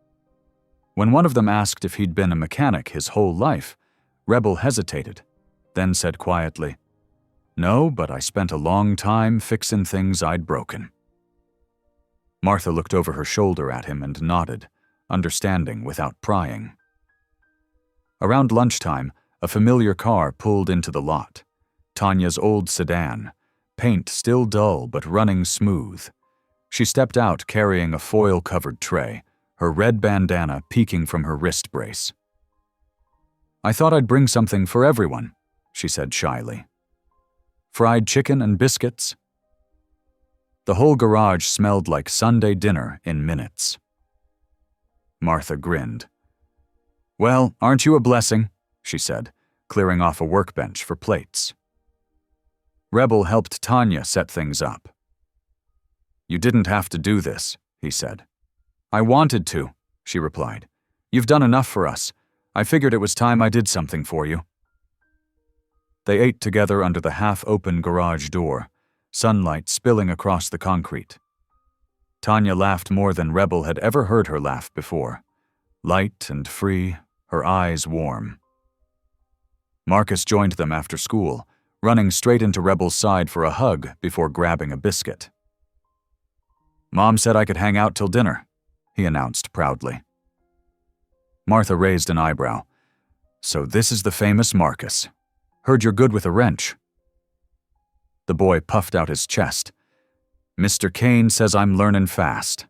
When one of them asked if he'd been a mechanic his whole life, Rebel hesitated, then said quietly, "No, but I spent a long time fixin' things I'd broken." Martha looked over her shoulder at him and nodded, understanding without prying. Around lunchtime, a familiar car pulled into the lot. Tanya's old sedan, paint still dull but running smooth. She stepped out carrying a foil-covered tray, her red bandana peeking from her wrist brace. "I thought I'd bring something for everyone," she said shyly. "Fried chicken and biscuits." The whole garage smelled like Sunday dinner in minutes. Martha grinned. "Well, aren't you a blessing?" she said, clearing off a workbench for plates. Rebel helped Tanya set things up. "You didn't have to do this," he said. "I wanted to," she replied. "You've done enough for us. I figured it was time I did something for you." They ate together under the half-open garage door, sunlight spilling across the concrete. Tanya laughed more than Rebel had ever heard her laugh before. Light and free, her eyes warm. Marcus joined them after school, running straight into Rebel's side for a hug before grabbing a biscuit. "Mom said I could hang out till dinner," he announced proudly. Martha raised an eyebrow. "So this is the famous Marcus. Heard you're good with a wrench." The boy puffed out his chest. "Mr. Kane says I'm learnin' fast."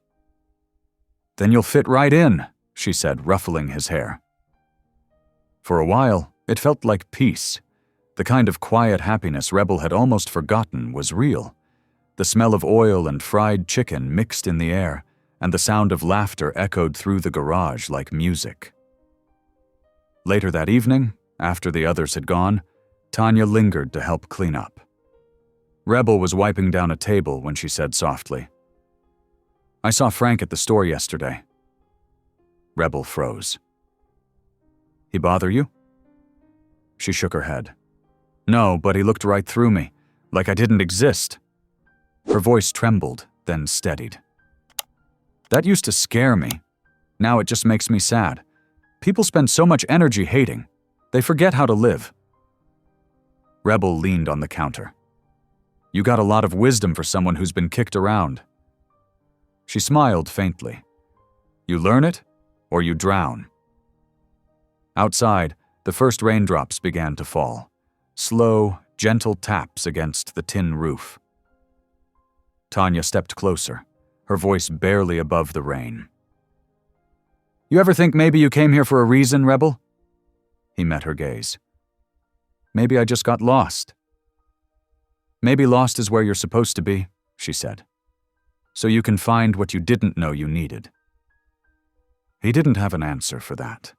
"Then you'll fit right in," she said, ruffling his hair. For a while, it felt like peace. The kind of quiet happiness Rebel had almost forgotten was real. The smell of oil and fried chicken mixed in the air, and the sound of laughter echoed through the garage like music. Later that evening, after the others had gone, Tanya lingered to help clean up. Rebel was wiping down a table when she said softly, "I saw Frank at the store yesterday." Rebel froze. "He bother you?" She shook her head. "No, but he looked right through me, like I didn't exist." Her voice trembled, then steadied. "That used to scare me. Now it just makes me sad. People spend so much energy hating. They forget how to live." Rebel leaned on the counter. "You got a lot of wisdom for someone who's been kicked around." She smiled faintly. "You learn it, or you drown." Outside, the first raindrops began to fall. Slow, gentle taps against the tin roof. Tanya stepped closer, her voice barely above the rain. You ever think maybe you came here for a reason, Rebel? He met her gaze. Maybe I just got lost. Maybe lost is where you're supposed to be, she said. So you can find what you didn't know you needed. He didn't have an answer for that.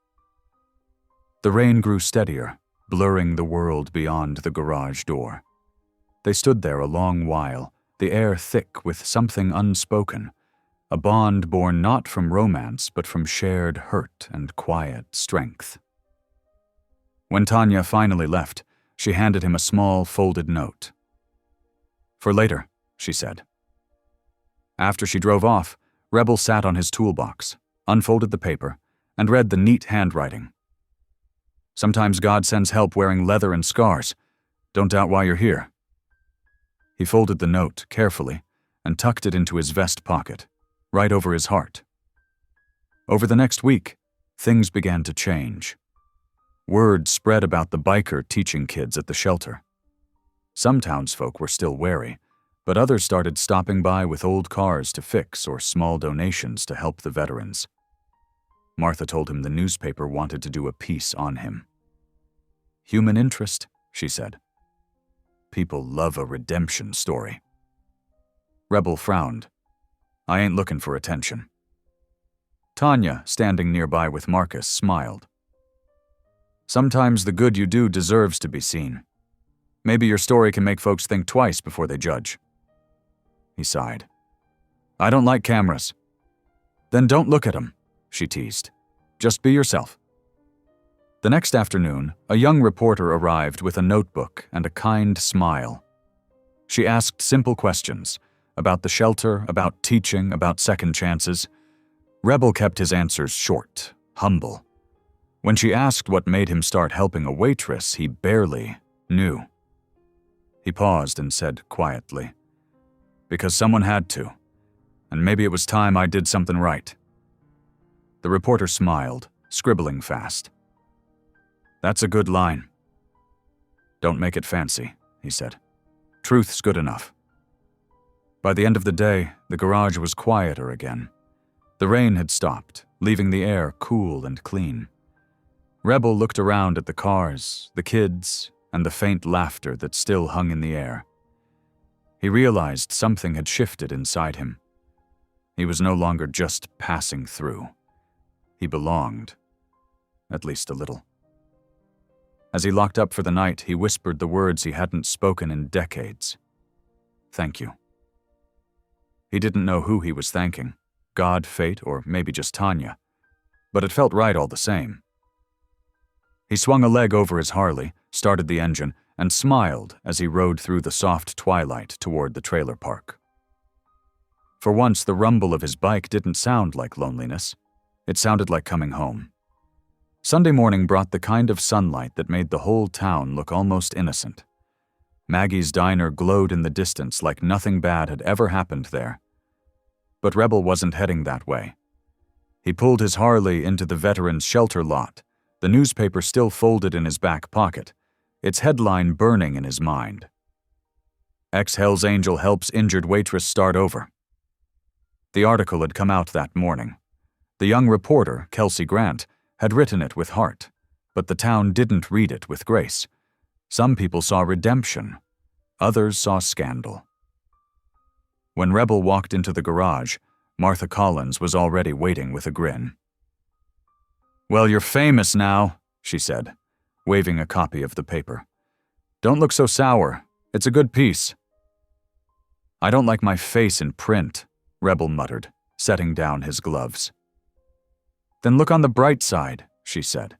The rain grew steadier, blurring the world beyond the garage door. They stood there a long while, the air thick with something unspoken, a bond born not from romance but from shared hurt and quiet strength. When Tanya finally left, she handed him a small folded note. For later, she said. After she drove off, Rebel sat on his toolbox, unfolded the paper, and read the neat handwriting. Sometimes God sends help wearing leather and scars. Don't doubt why you're here. He folded the note carefully and tucked it into his vest pocket, right over his heart. Over the next week, things began to change. Word spread about the biker teaching kids at the shelter. Some townsfolk were still wary, but others started stopping by with old cars to fix or small donations to help the veterans. Martha told him the newspaper wanted to do a piece on him. Human interest, she said. People love a redemption story. Rebel frowned. I ain't looking for attention. Tanya, standing nearby with Marcus, smiled. Sometimes the good you do deserves to be seen. Maybe your story can make folks think twice before they judge. He sighed. I don't like cameras. Then don't look at them, she teased. Just be yourself. The next afternoon, a young reporter arrived with a notebook and a kind smile. She asked simple questions about the shelter, about teaching, about second chances. Rebel kept his answers short, humble. When she asked what made him start helping a waitress, he barely knew. He paused and said quietly, because someone had to, and maybe it was time I did something right. The reporter smiled, scribbling fast. That's a good line. Don't make it fancy, he said. Truth's good enough. By the end of the day, the garage was quieter again. The rain had stopped, leaving the air cool and clean. Rebel looked around at the cars, the kids, and the faint laughter that still hung in the air. He realized something had shifted inside him. He was no longer just passing through. He belonged, at least a little. As he locked up for the night, he whispered the words he hadn't spoken in decades. Thank you. He didn't know who he was thanking, God, fate, or maybe just Tanya, but it felt right all the same. He swung a leg over his Harley, started the engine, and smiled as he rode through the soft twilight toward the trailer park. For once, the rumble of his bike didn't sound like loneliness. It sounded like coming home. Sunday morning brought the kind of sunlight that made the whole town look almost innocent. Maggie's diner glowed in the distance like nothing bad had ever happened there. But Rebel wasn't heading that way. He pulled his Harley into the veterans' shelter lot, the newspaper still folded in his back pocket, its headline burning in his mind. Ex-Hell's Angel helps injured waitress start over. The article had come out that morning. The young reporter, Kelsey Grant, had written it with heart, but the town didn't read it with grace. Some people saw redemption. Others saw scandal. When Rebel walked into the garage, Martha Collins was already waiting with a grin. Well, you're famous now, she said, waving a copy of the paper. Don't look so sour. It's a good piece. I don't like my face in print, Rebel muttered, setting down his gloves. Then look on the bright side, she said.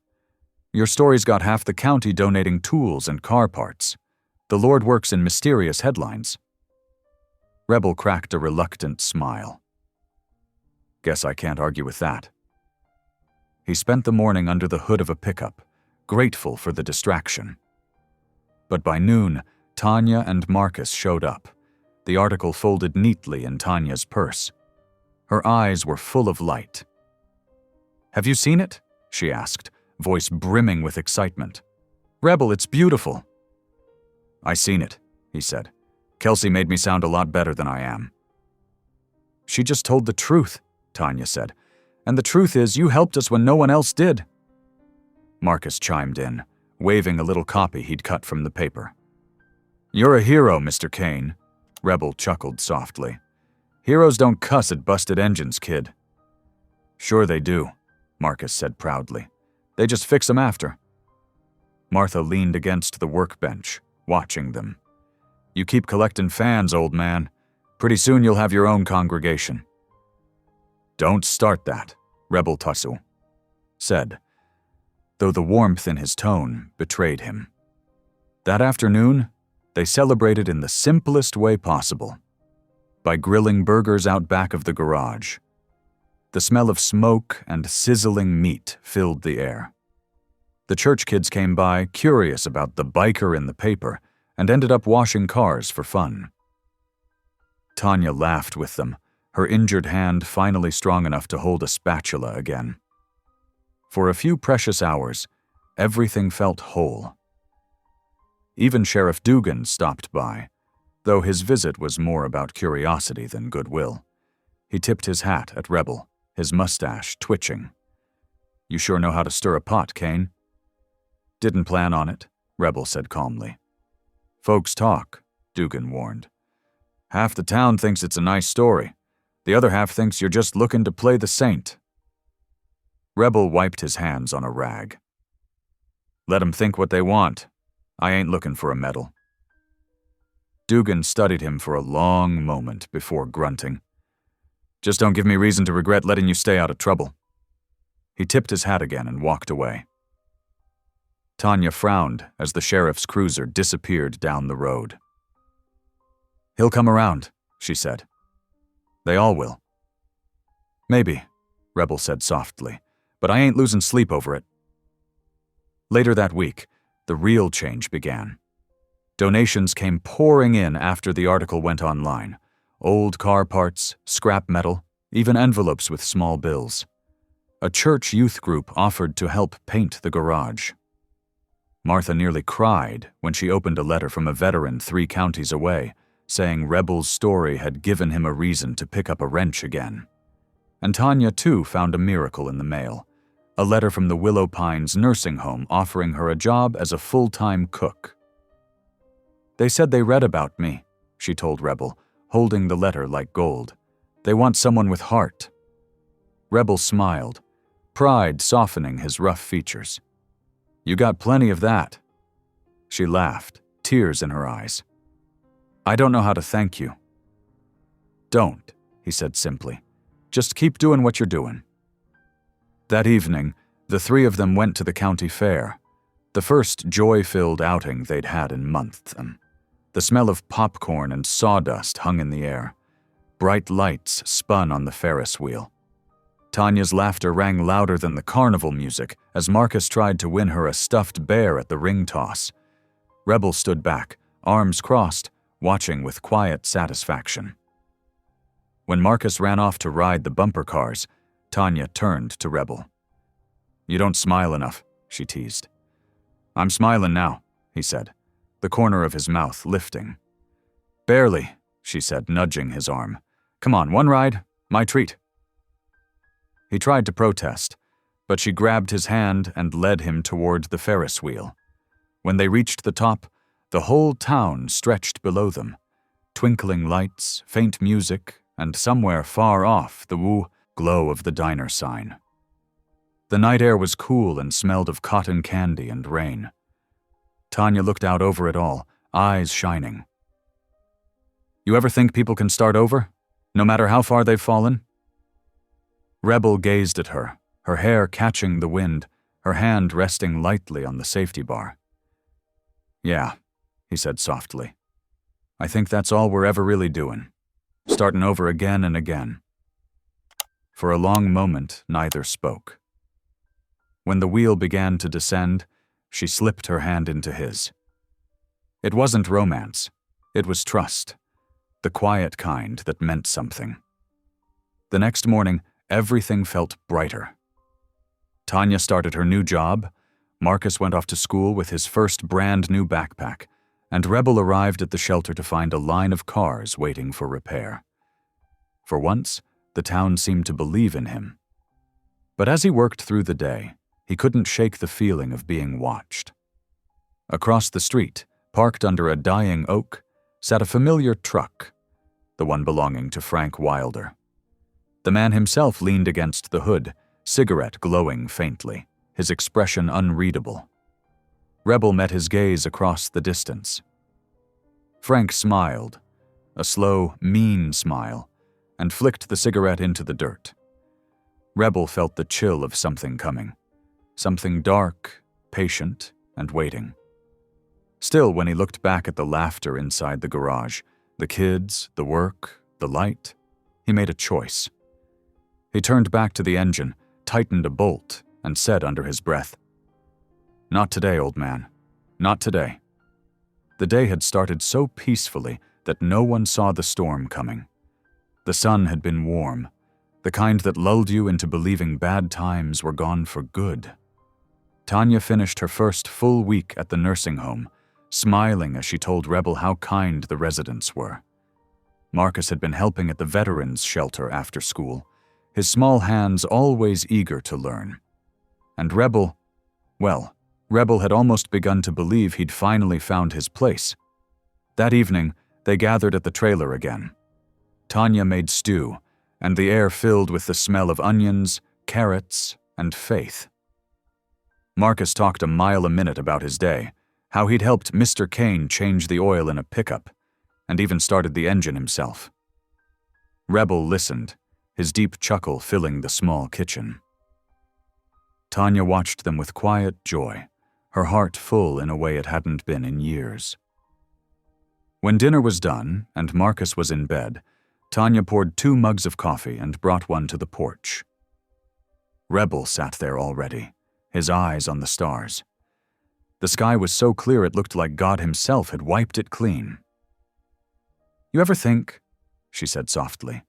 Your story's got half the county donating tools and car parts. The Lord works in mysterious headlines. Rebel cracked a reluctant smile. Guess I can't argue with that. He spent the morning under the hood of a pickup, grateful for the distraction. But by noon, Tanya and Marcus showed up, the article folded neatly in Tanya's purse. Her eyes were full of light. Have you seen it? She asked, voice brimming with excitement. Rebel, it's beautiful. I seen it, he said. Kelsey made me sound a lot better than I am. She just told the truth, Tanya said, And the truth is, you helped us when no one else did." Marcus chimed in, waving a little copy he'd cut from the paper. "You're a hero, Mr. Kane," Rebel chuckled softly. "Heroes don't cuss at busted engines, kid." "Sure they do," Marcus said proudly. "They just fix them after." Martha leaned against the workbench, watching them. "You keep collecting fans, old man. Pretty soon you'll have your own congregation." "Don't start that," Rebel Tussu said, though the warmth in his tone betrayed him. That afternoon, they celebrated in the simplest way possible, by grilling burgers out back of the garage. The smell of smoke and sizzling meat filled the air. The church kids came by, curious about the biker in the paper, and ended up washing cars for fun. Tanya laughed with them, her injured hand finally strong enough to hold a spatula again. For a few precious hours, everything felt whole. Even Sheriff Dugan stopped by, though his visit was more about curiosity than goodwill. He tipped his hat at Rebel, his mustache twitching. "You sure know how to stir a pot, Kane." "Didn't plan on it," Rebel said calmly. "Folks talk," Dugan warned. "Half the town thinks it's a nice story. The other half thinks you're just looking to play the saint." Rebel wiped his hands on a rag. "Let 'em think what they want. I ain't looking for a medal." Dugan studied him for a long moment before grunting. "Just don't give me reason to regret letting you stay out of trouble." He tipped his hat again and walked away. Tanya frowned as the sheriff's cruiser disappeared down the road. "He'll come around," she said. "They all will." "Maybe," Rebel said softly, "but I ain't losing sleep over it." Later that week, the real change began. Donations came pouring in after the article went online. Old car parts, scrap metal, even envelopes with small bills. A church youth group offered to help paint the garage. Martha nearly cried when she opened a letter from a veteran 3 counties away, saying Rebel's story had given him a reason to pick up a wrench again. And Tanya, too, found a miracle in the mail. A letter from the Willow Pines nursing home offering her a job as a full-time cook. "They said they read about me," she told Rebel, holding the letter like gold. "They want someone with heart." Rebel smiled, pride softening his rough features. "You got plenty of that." She laughed, tears in her eyes. "I don't know how to thank you." "Don't," he said simply. "Just keep doing what you're doing." That evening, the 3 of them went to the county fair, the first joy-filled outing they'd had in months. The smell of popcorn and sawdust hung in the air. Bright lights spun on the Ferris wheel. Tanya's laughter rang louder than the carnival music as Marcus tried to win her a stuffed bear at the ring toss. Rebel stood back, arms crossed, watching with quiet satisfaction. When Marcus ran off to ride the bumper cars, Tanya turned to Rebel. "You don't smile enough," she teased. "I'm smiling now," he said, the corner of his mouth lifting. "Barely," she said, nudging his arm. "Come on, one ride, my treat." He tried to protest, but she grabbed his hand and led him toward the Ferris wheel. When they reached the top, the whole town stretched below them. Twinkling lights, faint music, and somewhere far off the woo glow of the diner sign. The night air was cool and smelled of cotton candy and rain. Tanya looked out over it all, eyes shining. "You ever think people can start over, no matter how far they've fallen?" Rebel gazed at her, her hair catching the wind, her hand resting lightly on the safety bar. "Yeah," he said softly. "I think that's all we're ever really doing. Starting over again and again." For a long moment, neither spoke. When the wheel began to descend, she slipped her hand into his. It wasn't romance. It was trust. The quiet kind that meant something. The next morning, everything felt brighter. Tanya started her new job, Marcus went off to school with his first brand new backpack, and Rebel arrived at the shelter to find a line of cars waiting for repair. For once, the town seemed to believe in him. But as he worked through the day, he couldn't shake the feeling of being watched. Across the street, parked under a dying oak, sat a familiar truck, the one belonging to Frank Wilder. The man himself leaned against the hood, cigarette glowing faintly, his expression unreadable. Rebel met his gaze across the distance. Frank smiled, a slow, mean smile, and flicked the cigarette into the dirt. Rebel felt the chill of something coming, something dark, patient, and waiting. Still, when he looked back at the laughter inside the garage, the kids, the work, the light, he made a choice. He turned back to the engine, tightened a bolt, and said under his breath, "Not today, old man. Not today." The day had started so peacefully that no one saw the storm coming. The sun had been warm, the kind that lulled you into believing bad times were gone for good. Tanya finished her first full week at the nursing home, smiling as she told Rebel how kind the residents were. Marcus had been helping at the veterans' shelter after school, his small hands always eager to learn. And Rebel had almost begun to believe he'd finally found his place. That evening, they gathered at the trailer again. Tanya made stew, and the air filled with the smell of onions, carrots, and faith. Marcus talked a mile a minute about his day, how he'd helped Mr. Kane change the oil in a pickup, and even started the engine himself. Rebel listened, his deep chuckle filling the small kitchen. Tanya watched them with quiet joy, her heart full in a way it hadn't been in years. When dinner was done and Marcus was in bed, Tanya poured 2 mugs of coffee and brought one to the porch. Rebel sat there already, his eyes on the stars. The sky was so clear it looked like God himself had wiped it clean. "You ever think," she said softly,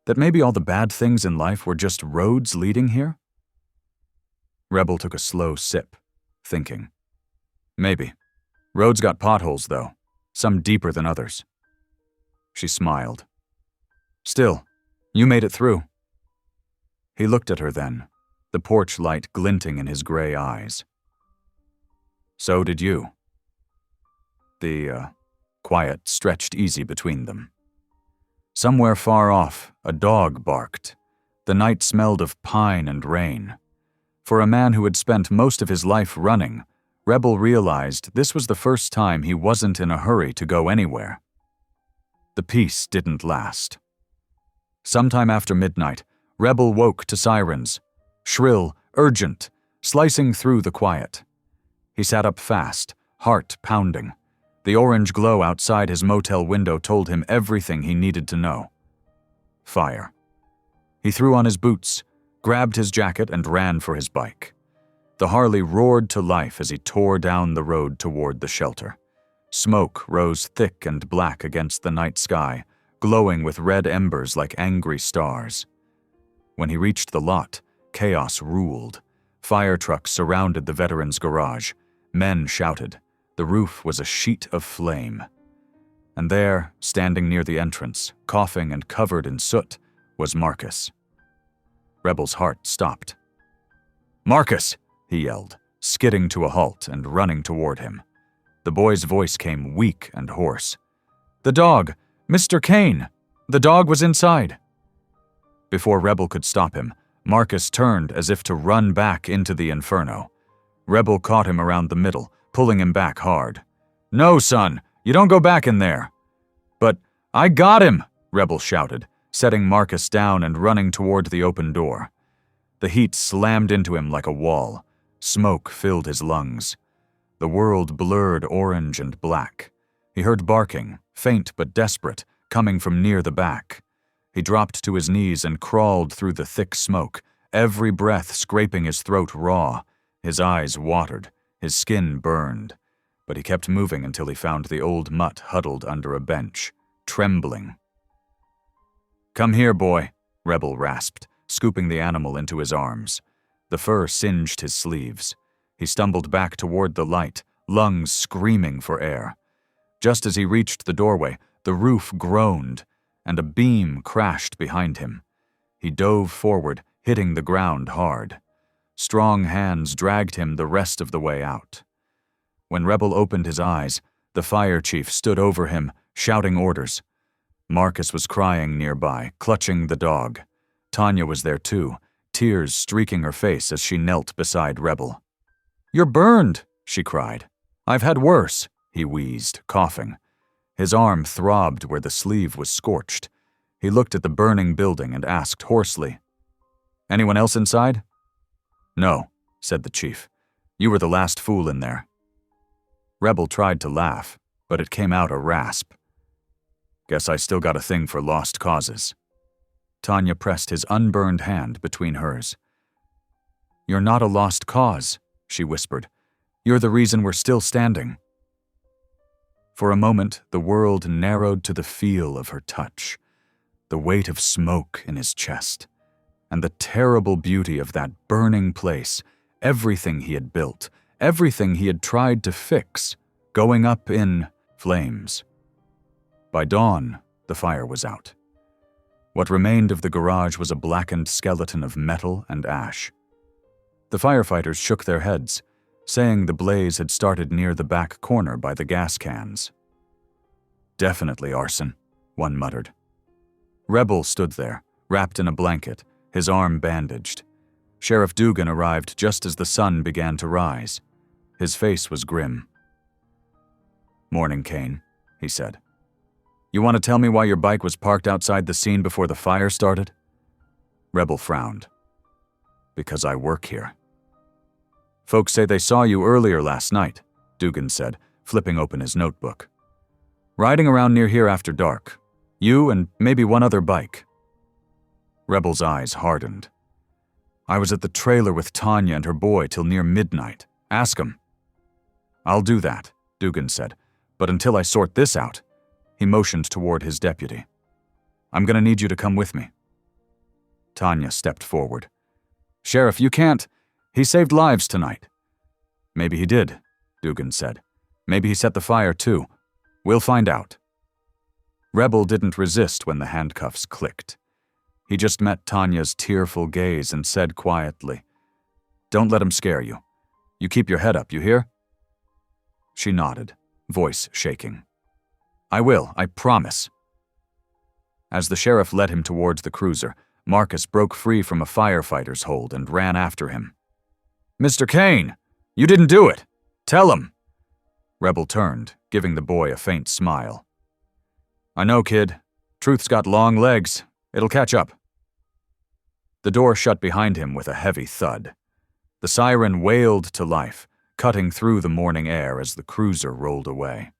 "that maybe all the bad things in life were just roads leading here?" Rebel took a slow sip, thinking. "Maybe. Roads got potholes, though, some deeper than others." She smiled. "Still, you made it through." He looked at her then, the porch light glinting in his gray eyes. "So did you." The quiet stretched easy between them. Somewhere far off, a dog barked. The night smelled of pine and rain. For a man who had spent most of his life running, Rebel realized this was the first time he wasn't in a hurry to go anywhere. The peace didn't last. Sometime after midnight, Rebel woke to sirens, shrill, urgent, slicing through the quiet. He sat up fast, heart pounding. The orange glow outside his motel window told him everything he needed to know. Fire. He threw on his boots, grabbed his jacket, and ran for his bike. The Harley roared to life as he tore down the road toward the shelter. Smoke rose thick and black against the night sky, glowing with red embers like angry stars. When he reached the lot, chaos ruled. Fire trucks surrounded the veterans' garage. Men shouted. The roof was a sheet of flame. And there, standing near the entrance, coughing and covered in soot, was Marcus. Rebel's heart stopped. "Marcus!" he yelled, skidding to a halt and running toward him. The boy's voice came weak and hoarse. "The dog! Mr. Kane! The dog was inside!" Before Rebel could stop him, Marcus turned as if to run back into the inferno. Rebel caught him around the middle, pulling him back hard. "No, son, you don't go back in there." "But I got him!" Rebel shouted, setting Marcus down and running toward the open door. The heat slammed into him like a wall. Smoke filled his lungs. The world blurred orange and black. He heard barking, faint but desperate, coming from near the back. He dropped to his knees and crawled through the thick smoke, every breath scraping his throat raw. His eyes watered, his skin burned. But he kept moving until he found the old mutt huddled under a bench, trembling. "Come here, boy," Rebel rasped, scooping the animal into his arms. The fur singed his sleeves. He stumbled back toward the light, lungs screaming for air. Just as he reached the doorway, the roof groaned, and a beam crashed behind him. He dove forward, hitting the ground hard. Strong hands dragged him the rest of the way out. When Rebel opened his eyes, the fire chief stood over him, shouting orders. Marcus was crying nearby, clutching the dog. Tanya was there too, tears streaking her face as she knelt beside Rebel. "You're burned," she cried. "I've had worse," he wheezed, coughing. His arm throbbed where the sleeve was scorched. He looked at the burning building and asked hoarsely, "Anyone else inside?" "No," said the chief. "You were the last fool in there." Rebel tried to laugh, but it came out a rasp. "Guess I still got a thing for lost causes." Tanya pressed his unburned hand between hers. "You're not a lost cause," she whispered. "You're the reason we're still standing." For a moment, the world narrowed to the feel of her touch, the weight of smoke in his chest, and the terrible beauty of that burning place, everything he had built, everything he had tried to fix, going up in flames. By dawn, the fire was out. What remained of the garage was a blackened skeleton of metal and ash. The firefighters shook their heads, saying the blaze had started near the back corner by the gas cans. "Definitely arson," one muttered. Rebel stood there, wrapped in a blanket, his arm bandaged. Sheriff Dugan arrived just as the sun began to rise. His face was grim. "Morning, Kane," he said. "You want to tell me why your bike was parked outside the scene before the fire started?" Rebel frowned. "Because I work here." "Folks say they saw you earlier last night," Dugan said, flipping open his notebook. "Riding around near here after dark. You and maybe one other bike." Rebel's eyes hardened. "I was at the trailer with Tanya and her boy till near midnight. Ask 'em." "I'll do that," Dugan said, "but until I sort this out," he motioned toward his deputy. "I'm gonna need you to come with me." Tanya stepped forward. "Sheriff, you can't. He saved lives tonight." "Maybe he did," Dugan said. "Maybe he set the fire too. We'll find out." Rebel didn't resist when the handcuffs clicked. He just met Tanya's tearful gaze and said quietly, "Don't let him scare you. You keep your head up, you hear?" She nodded, voice shaking. "I will, I promise." As the sheriff led him towards the cruiser, Marcus broke free from a firefighter's hold and ran after him. "Mr. Kane, you didn't do it. Tell him." Rebel turned, giving the boy a faint smile. "I know, kid. Truth's got long legs. It'll catch up." The door shut behind him with a heavy thud. The siren wailed to life, cutting through the morning air as the cruiser rolled away.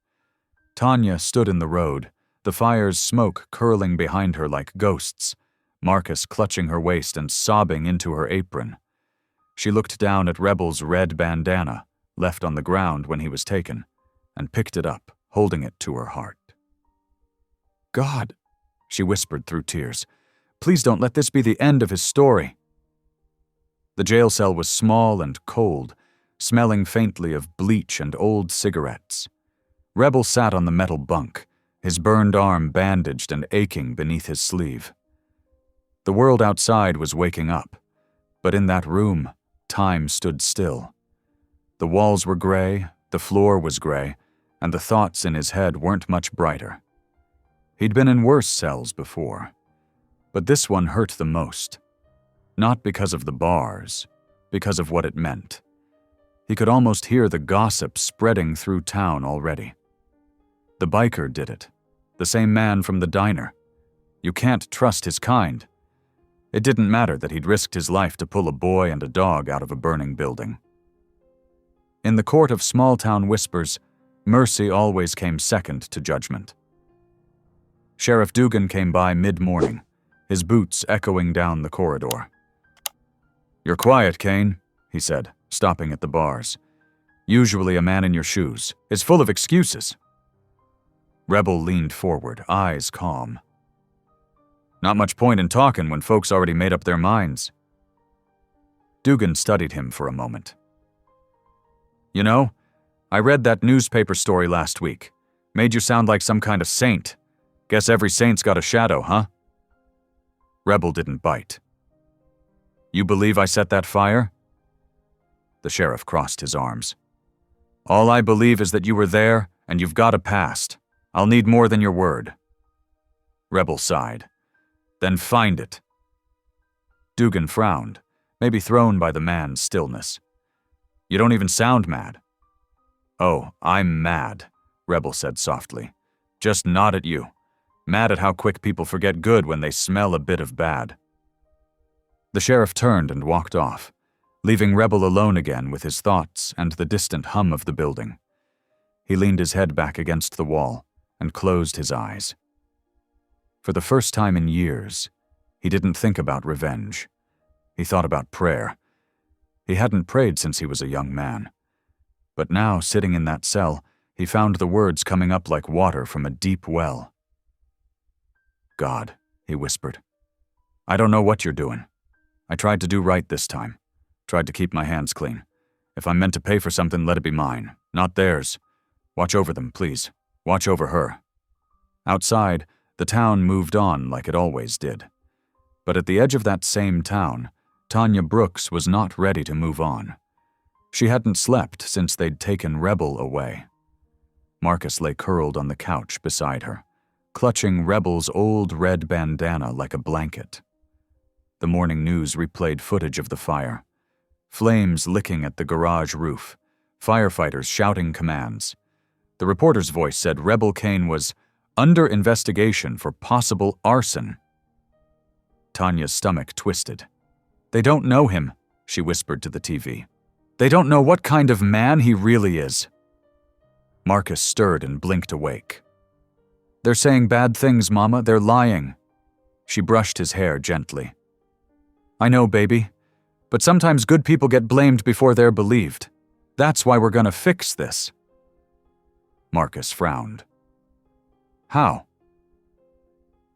Tanya stood in the road, the fire's smoke curling behind her like ghosts, Marcus clutching her waist and sobbing into her apron. She looked down at Rebel's red bandana, left on the ground when he was taken, and picked it up, holding it to her heart. "God," she whispered through tears, "please don't let this be the end of his story." The jail cell was small and cold, smelling faintly of bleach and old cigarettes. Rebel sat on the metal bunk, his burned arm bandaged and aching beneath his sleeve. The world outside was waking up, but in that room, time stood still. The walls were gray, the floor was gray, and the thoughts in his head weren't much brighter. He'd been in worse cells before, but this one hurt the most. Not because of the bars, because of what it meant. He could almost hear the gossip spreading through town already. The biker did it, the same man from the diner. You can't trust his kind. It didn't matter that he'd risked his life to pull a boy and a dog out of a burning building. In the court of small-town whispers, mercy always came second to judgment. Sheriff Dugan came by mid-morning, his boots echoing down the corridor. "You're quiet, Kane," he said, stopping at the bars. "Usually a man in your shoes is full of excuses." Rebel leaned forward, eyes calm. "Not much point in talking when folks already made up their minds." Dugan studied him for a moment. "You know, I read that newspaper story last week. Made you sound like some kind of saint. Guess every saint's got a shadow, huh?" Rebel didn't bite. You believe I set that fire?" The sheriff crossed his arms. "All I believe is that you were there and you've got a past. I'll need more than your word." Rebel sighed. "Then find it." Dugan frowned, maybe thrown by the man's stillness. "You don't even sound mad." "Oh, I'm mad," Rebel said softly. "Just not at you. Mad at how quick people forget good when they smell a bit of bad." The sheriff turned and walked off, leaving Rebel alone again with his thoughts and the distant hum of the building. He leaned his head back against the wall and closed his eyes. For the first time in years, he didn't think about revenge. He thought about prayer. He hadn't prayed since he was a young man. But now, sitting in that cell, he found the words coming up like water from a deep well. "God," he whispered, "I don't know what you're doing. I tried to do right this time. Tried to keep my hands clean. If I'm meant to pay for something, let it be mine, not theirs. Watch over them, please. Watch over her." Outside, the town moved on like it always did. But at the edge of that same town, Tanya Brooks was not ready to move on. She hadn't slept since they'd taken Rebel away. Marcus lay curled on the couch beside her, clutching Rebel's old red bandana like a blanket. The morning news replayed footage of the fire. Flames licking at the garage roof, firefighters shouting commands. The reporter's voice said Rebel Kane was under investigation for possible arson. Tanya's stomach twisted. "They don't know him," she whispered to the TV. "They don't know what kind of man he really is." Marcus stirred and blinked awake. "They're saying bad things, Mama. They're lying." She brushed his hair gently. "I know, baby. But sometimes good people get blamed before they're believed. That's why we're gonna fix this." Marcus frowned. "How?"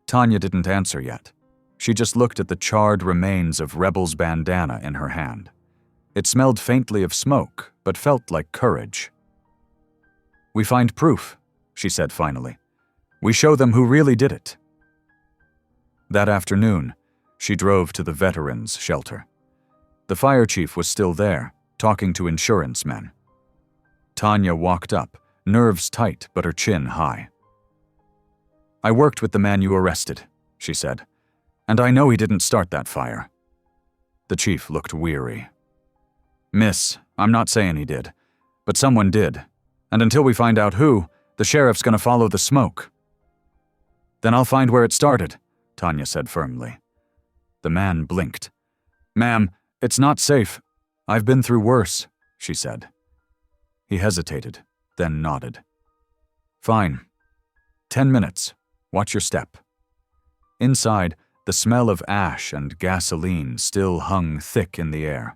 Tanya didn't answer yet. She just looked at the charred remains of Rebel's bandana in her hand. It smelled faintly of smoke, but felt like courage. "We find proof," she said finally. "We show them who really did it." That afternoon, she drove to the veterans' shelter. The fire chief was still there, talking to insurance men. Tanya walked up, nerves tight but her chin high. "I worked with the man you arrested," she said, "and I know he didn't start that fire." The chief looked weary. "Miss, I'm not saying he did, but someone did, and until we find out who, the sheriff's gonna follow the smoke." "Then I'll find where it started," Tanya said firmly. The man blinked. "Ma'am, it's not safe. I've been through worse," she said. He hesitated, then nodded. "Fine. 10 minutes. Watch your step." Inside, the smell of ash and gasoline still hung thick in the air.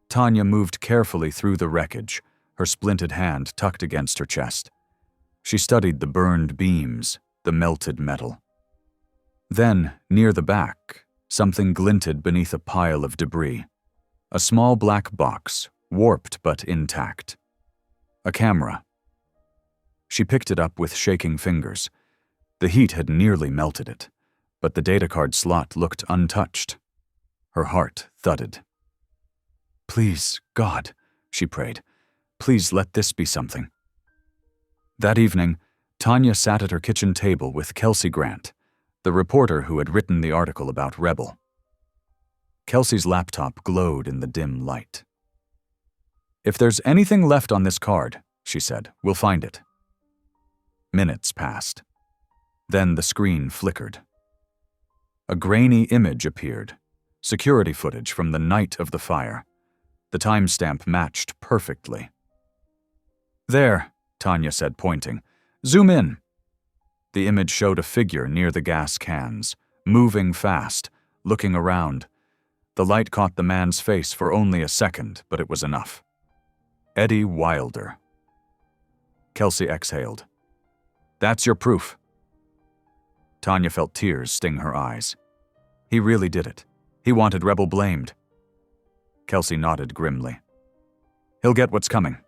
Tanya moved carefully through the wreckage, her splinted hand tucked against her chest. She studied the burned beams, the melted metal. Then, near the back, something glinted beneath a pile of debris. A small black box, warped but intact. A camera. She picked it up with shaking fingers. The heat had nearly melted it, but the data card slot looked untouched. Her heart thudded. "Please, God," she prayed, "please let this be something." That evening, Tanya sat at her kitchen table with Kelsey Grant, the reporter who had written the article about Rebel. Kelsey's laptop glowed in the dim light. "If there's anything left on this card," she said, "we'll find it." Minutes passed. Then the screen flickered. A grainy image appeared, security footage from the night of the fire. The timestamp matched perfectly. "There," Tanya said, pointing. "Zoom in." The image showed a figure near the gas cans, moving fast, looking around. The light caught the man's face for only a second, but it was enough. Eddie Wilder. Kelsey exhaled. "That's your proof." Tanya felt tears sting her eyes. He really did it. He wanted Rebel blamed. Kelsey nodded grimly. "He'll get what's coming.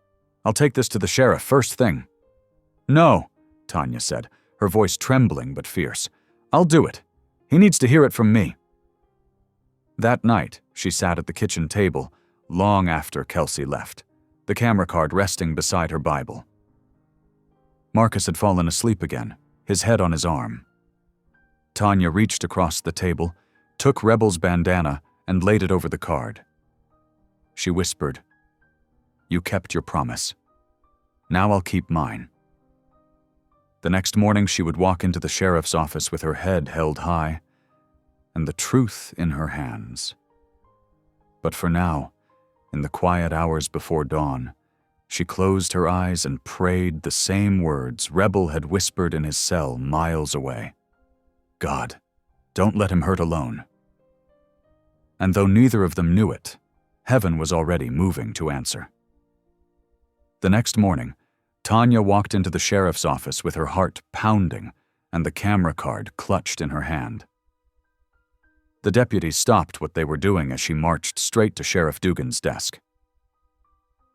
I'll take this to the sheriff first thing." "No," Tanya said, her voice trembling but fierce. "I'll do it. He needs to hear it from me." That night, she sat at the kitchen table, long after Kelsey left, the camera card resting beside her Bible. Marcus had fallen asleep again, his head on his arm. Tanya reached across the table, took Rebel's bandana, and laid it over the card. She whispered, "You kept your promise. Now I'll keep mine." The next morning she would walk into the sheriff's office with her head held high and the truth in her hands. But for now, in the quiet hours before dawn, she closed her eyes and prayed the same words Rebel had whispered in his cell miles away. "God, don't let him hurt alone." And though neither of them knew it, heaven was already moving to answer. The next morning, Tanya walked into the sheriff's office with her heart pounding and the camera card clutched in her hand. The deputies stopped what they were doing as she marched straight to Sheriff Dugan's desk.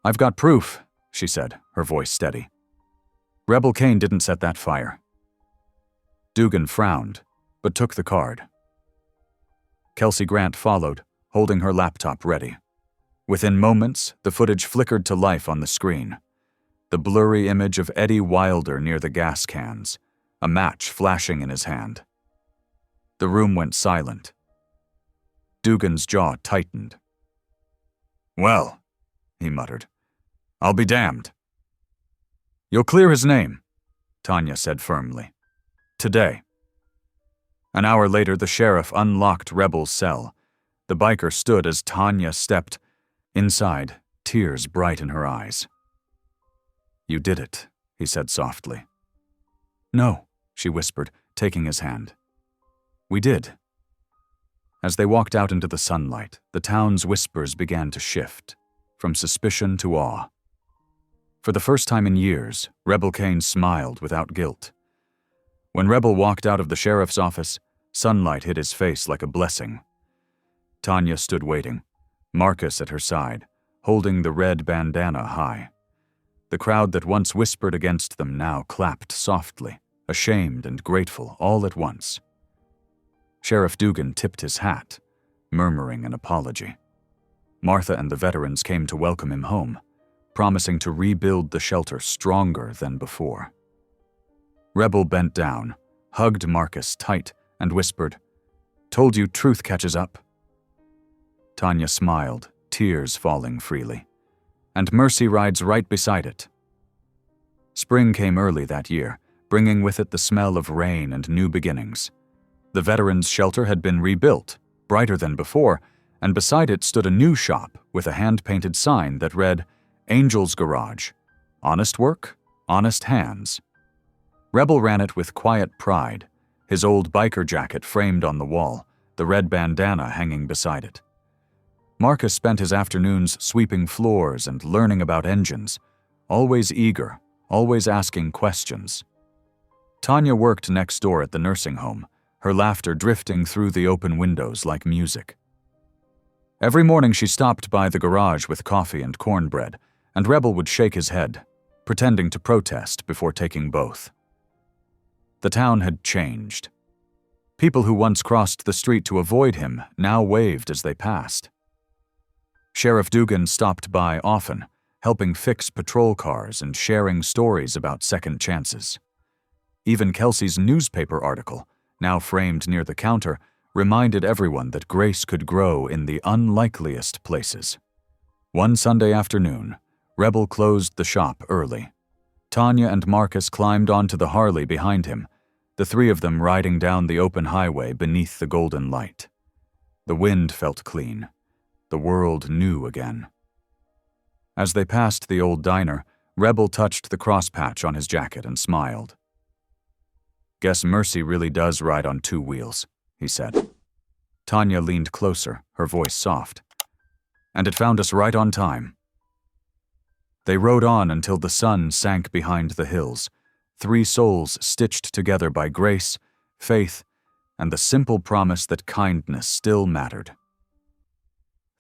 "I've got proof," she said, her voice steady. "Rebel Kane didn't set that fire." Dugan frowned, but took the card. Kelsey Grant followed, holding her laptop ready. Within moments, the footage flickered to life on the screen. The blurry image of Eddie Wilder near the gas cans, a match flashing in his hand. The room went silent. Dugan's jaw tightened. "Well," he muttered, "I'll be damned." "You'll clear his name," Tanya said firmly. "Today." An hour later, the sheriff unlocked Rebel's cell. The biker stood as Tanya stepped. Inside, tears bright in her eyes. "You did it," he said softly. "No," she whispered, taking his hand. "We did." As they walked out into the sunlight, the town's whispers began to shift, from suspicion to awe. For the first time in years, Rebel Kane smiled without guilt. When Rebel walked out of the sheriff's office, sunlight hit his face like a blessing. Tanya stood waiting, Marcus at her side, holding the red bandana high. The crowd that once whispered against them now clapped softly, ashamed and grateful all at once. Sheriff Dugan tipped his hat, murmuring an apology. Martha and the veterans came to welcome him home, promising to rebuild the shelter stronger than before. Rebel bent down, hugged Marcus tight, and whispered, "Told you truth catches up." Tanya smiled, tears falling freely. "And mercy rides right beside it." Spring came early that year, bringing with it the smell of rain and new beginnings. The veterans' shelter had been rebuilt, brighter than before, and beside it stood a new shop with a hand-painted sign that read, "Angel's Garage. Honest work, honest hands." Rebel ran it with quiet pride, his old biker jacket framed on the wall, the red bandana hanging beside it. Marcus spent his afternoons sweeping floors and learning about engines, always eager, always asking questions. Tanya worked next door at the nursing home, her laughter drifting through the open windows like music. Every morning she stopped by the garage with coffee and cornbread, and Rebel would shake his head, pretending to protest before taking both. The town had changed. People who once crossed the street to avoid him now waved as they passed. Sheriff Dugan stopped by often, helping fix patrol cars and sharing stories about second chances. Even Kelsey's newspaper article, now framed near the counter, reminded everyone that grace could grow in the unlikeliest places. One Sunday afternoon, Rebel closed the shop early. Tanya and Marcus climbed onto the Harley behind him, the three of them riding down the open highway beneath the golden light. The wind felt clean. The world new again. As they passed the old diner, Rebel touched the crosspatch on his jacket and smiled. "Guess mercy really does ride on two wheels," he said. Tanya leaned closer, her voice soft. "And it found us right on time." They rode on until the sun sank behind the hills, three souls stitched together by grace, faith, and the simple promise that kindness still mattered.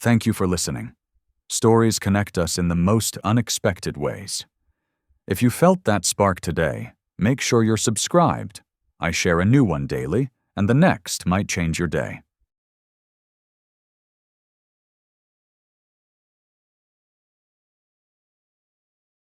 Thank you for listening. Stories connect us in the most unexpected ways. If you felt that spark today, make sure you're subscribed. I share a new one daily, and the next might change your day.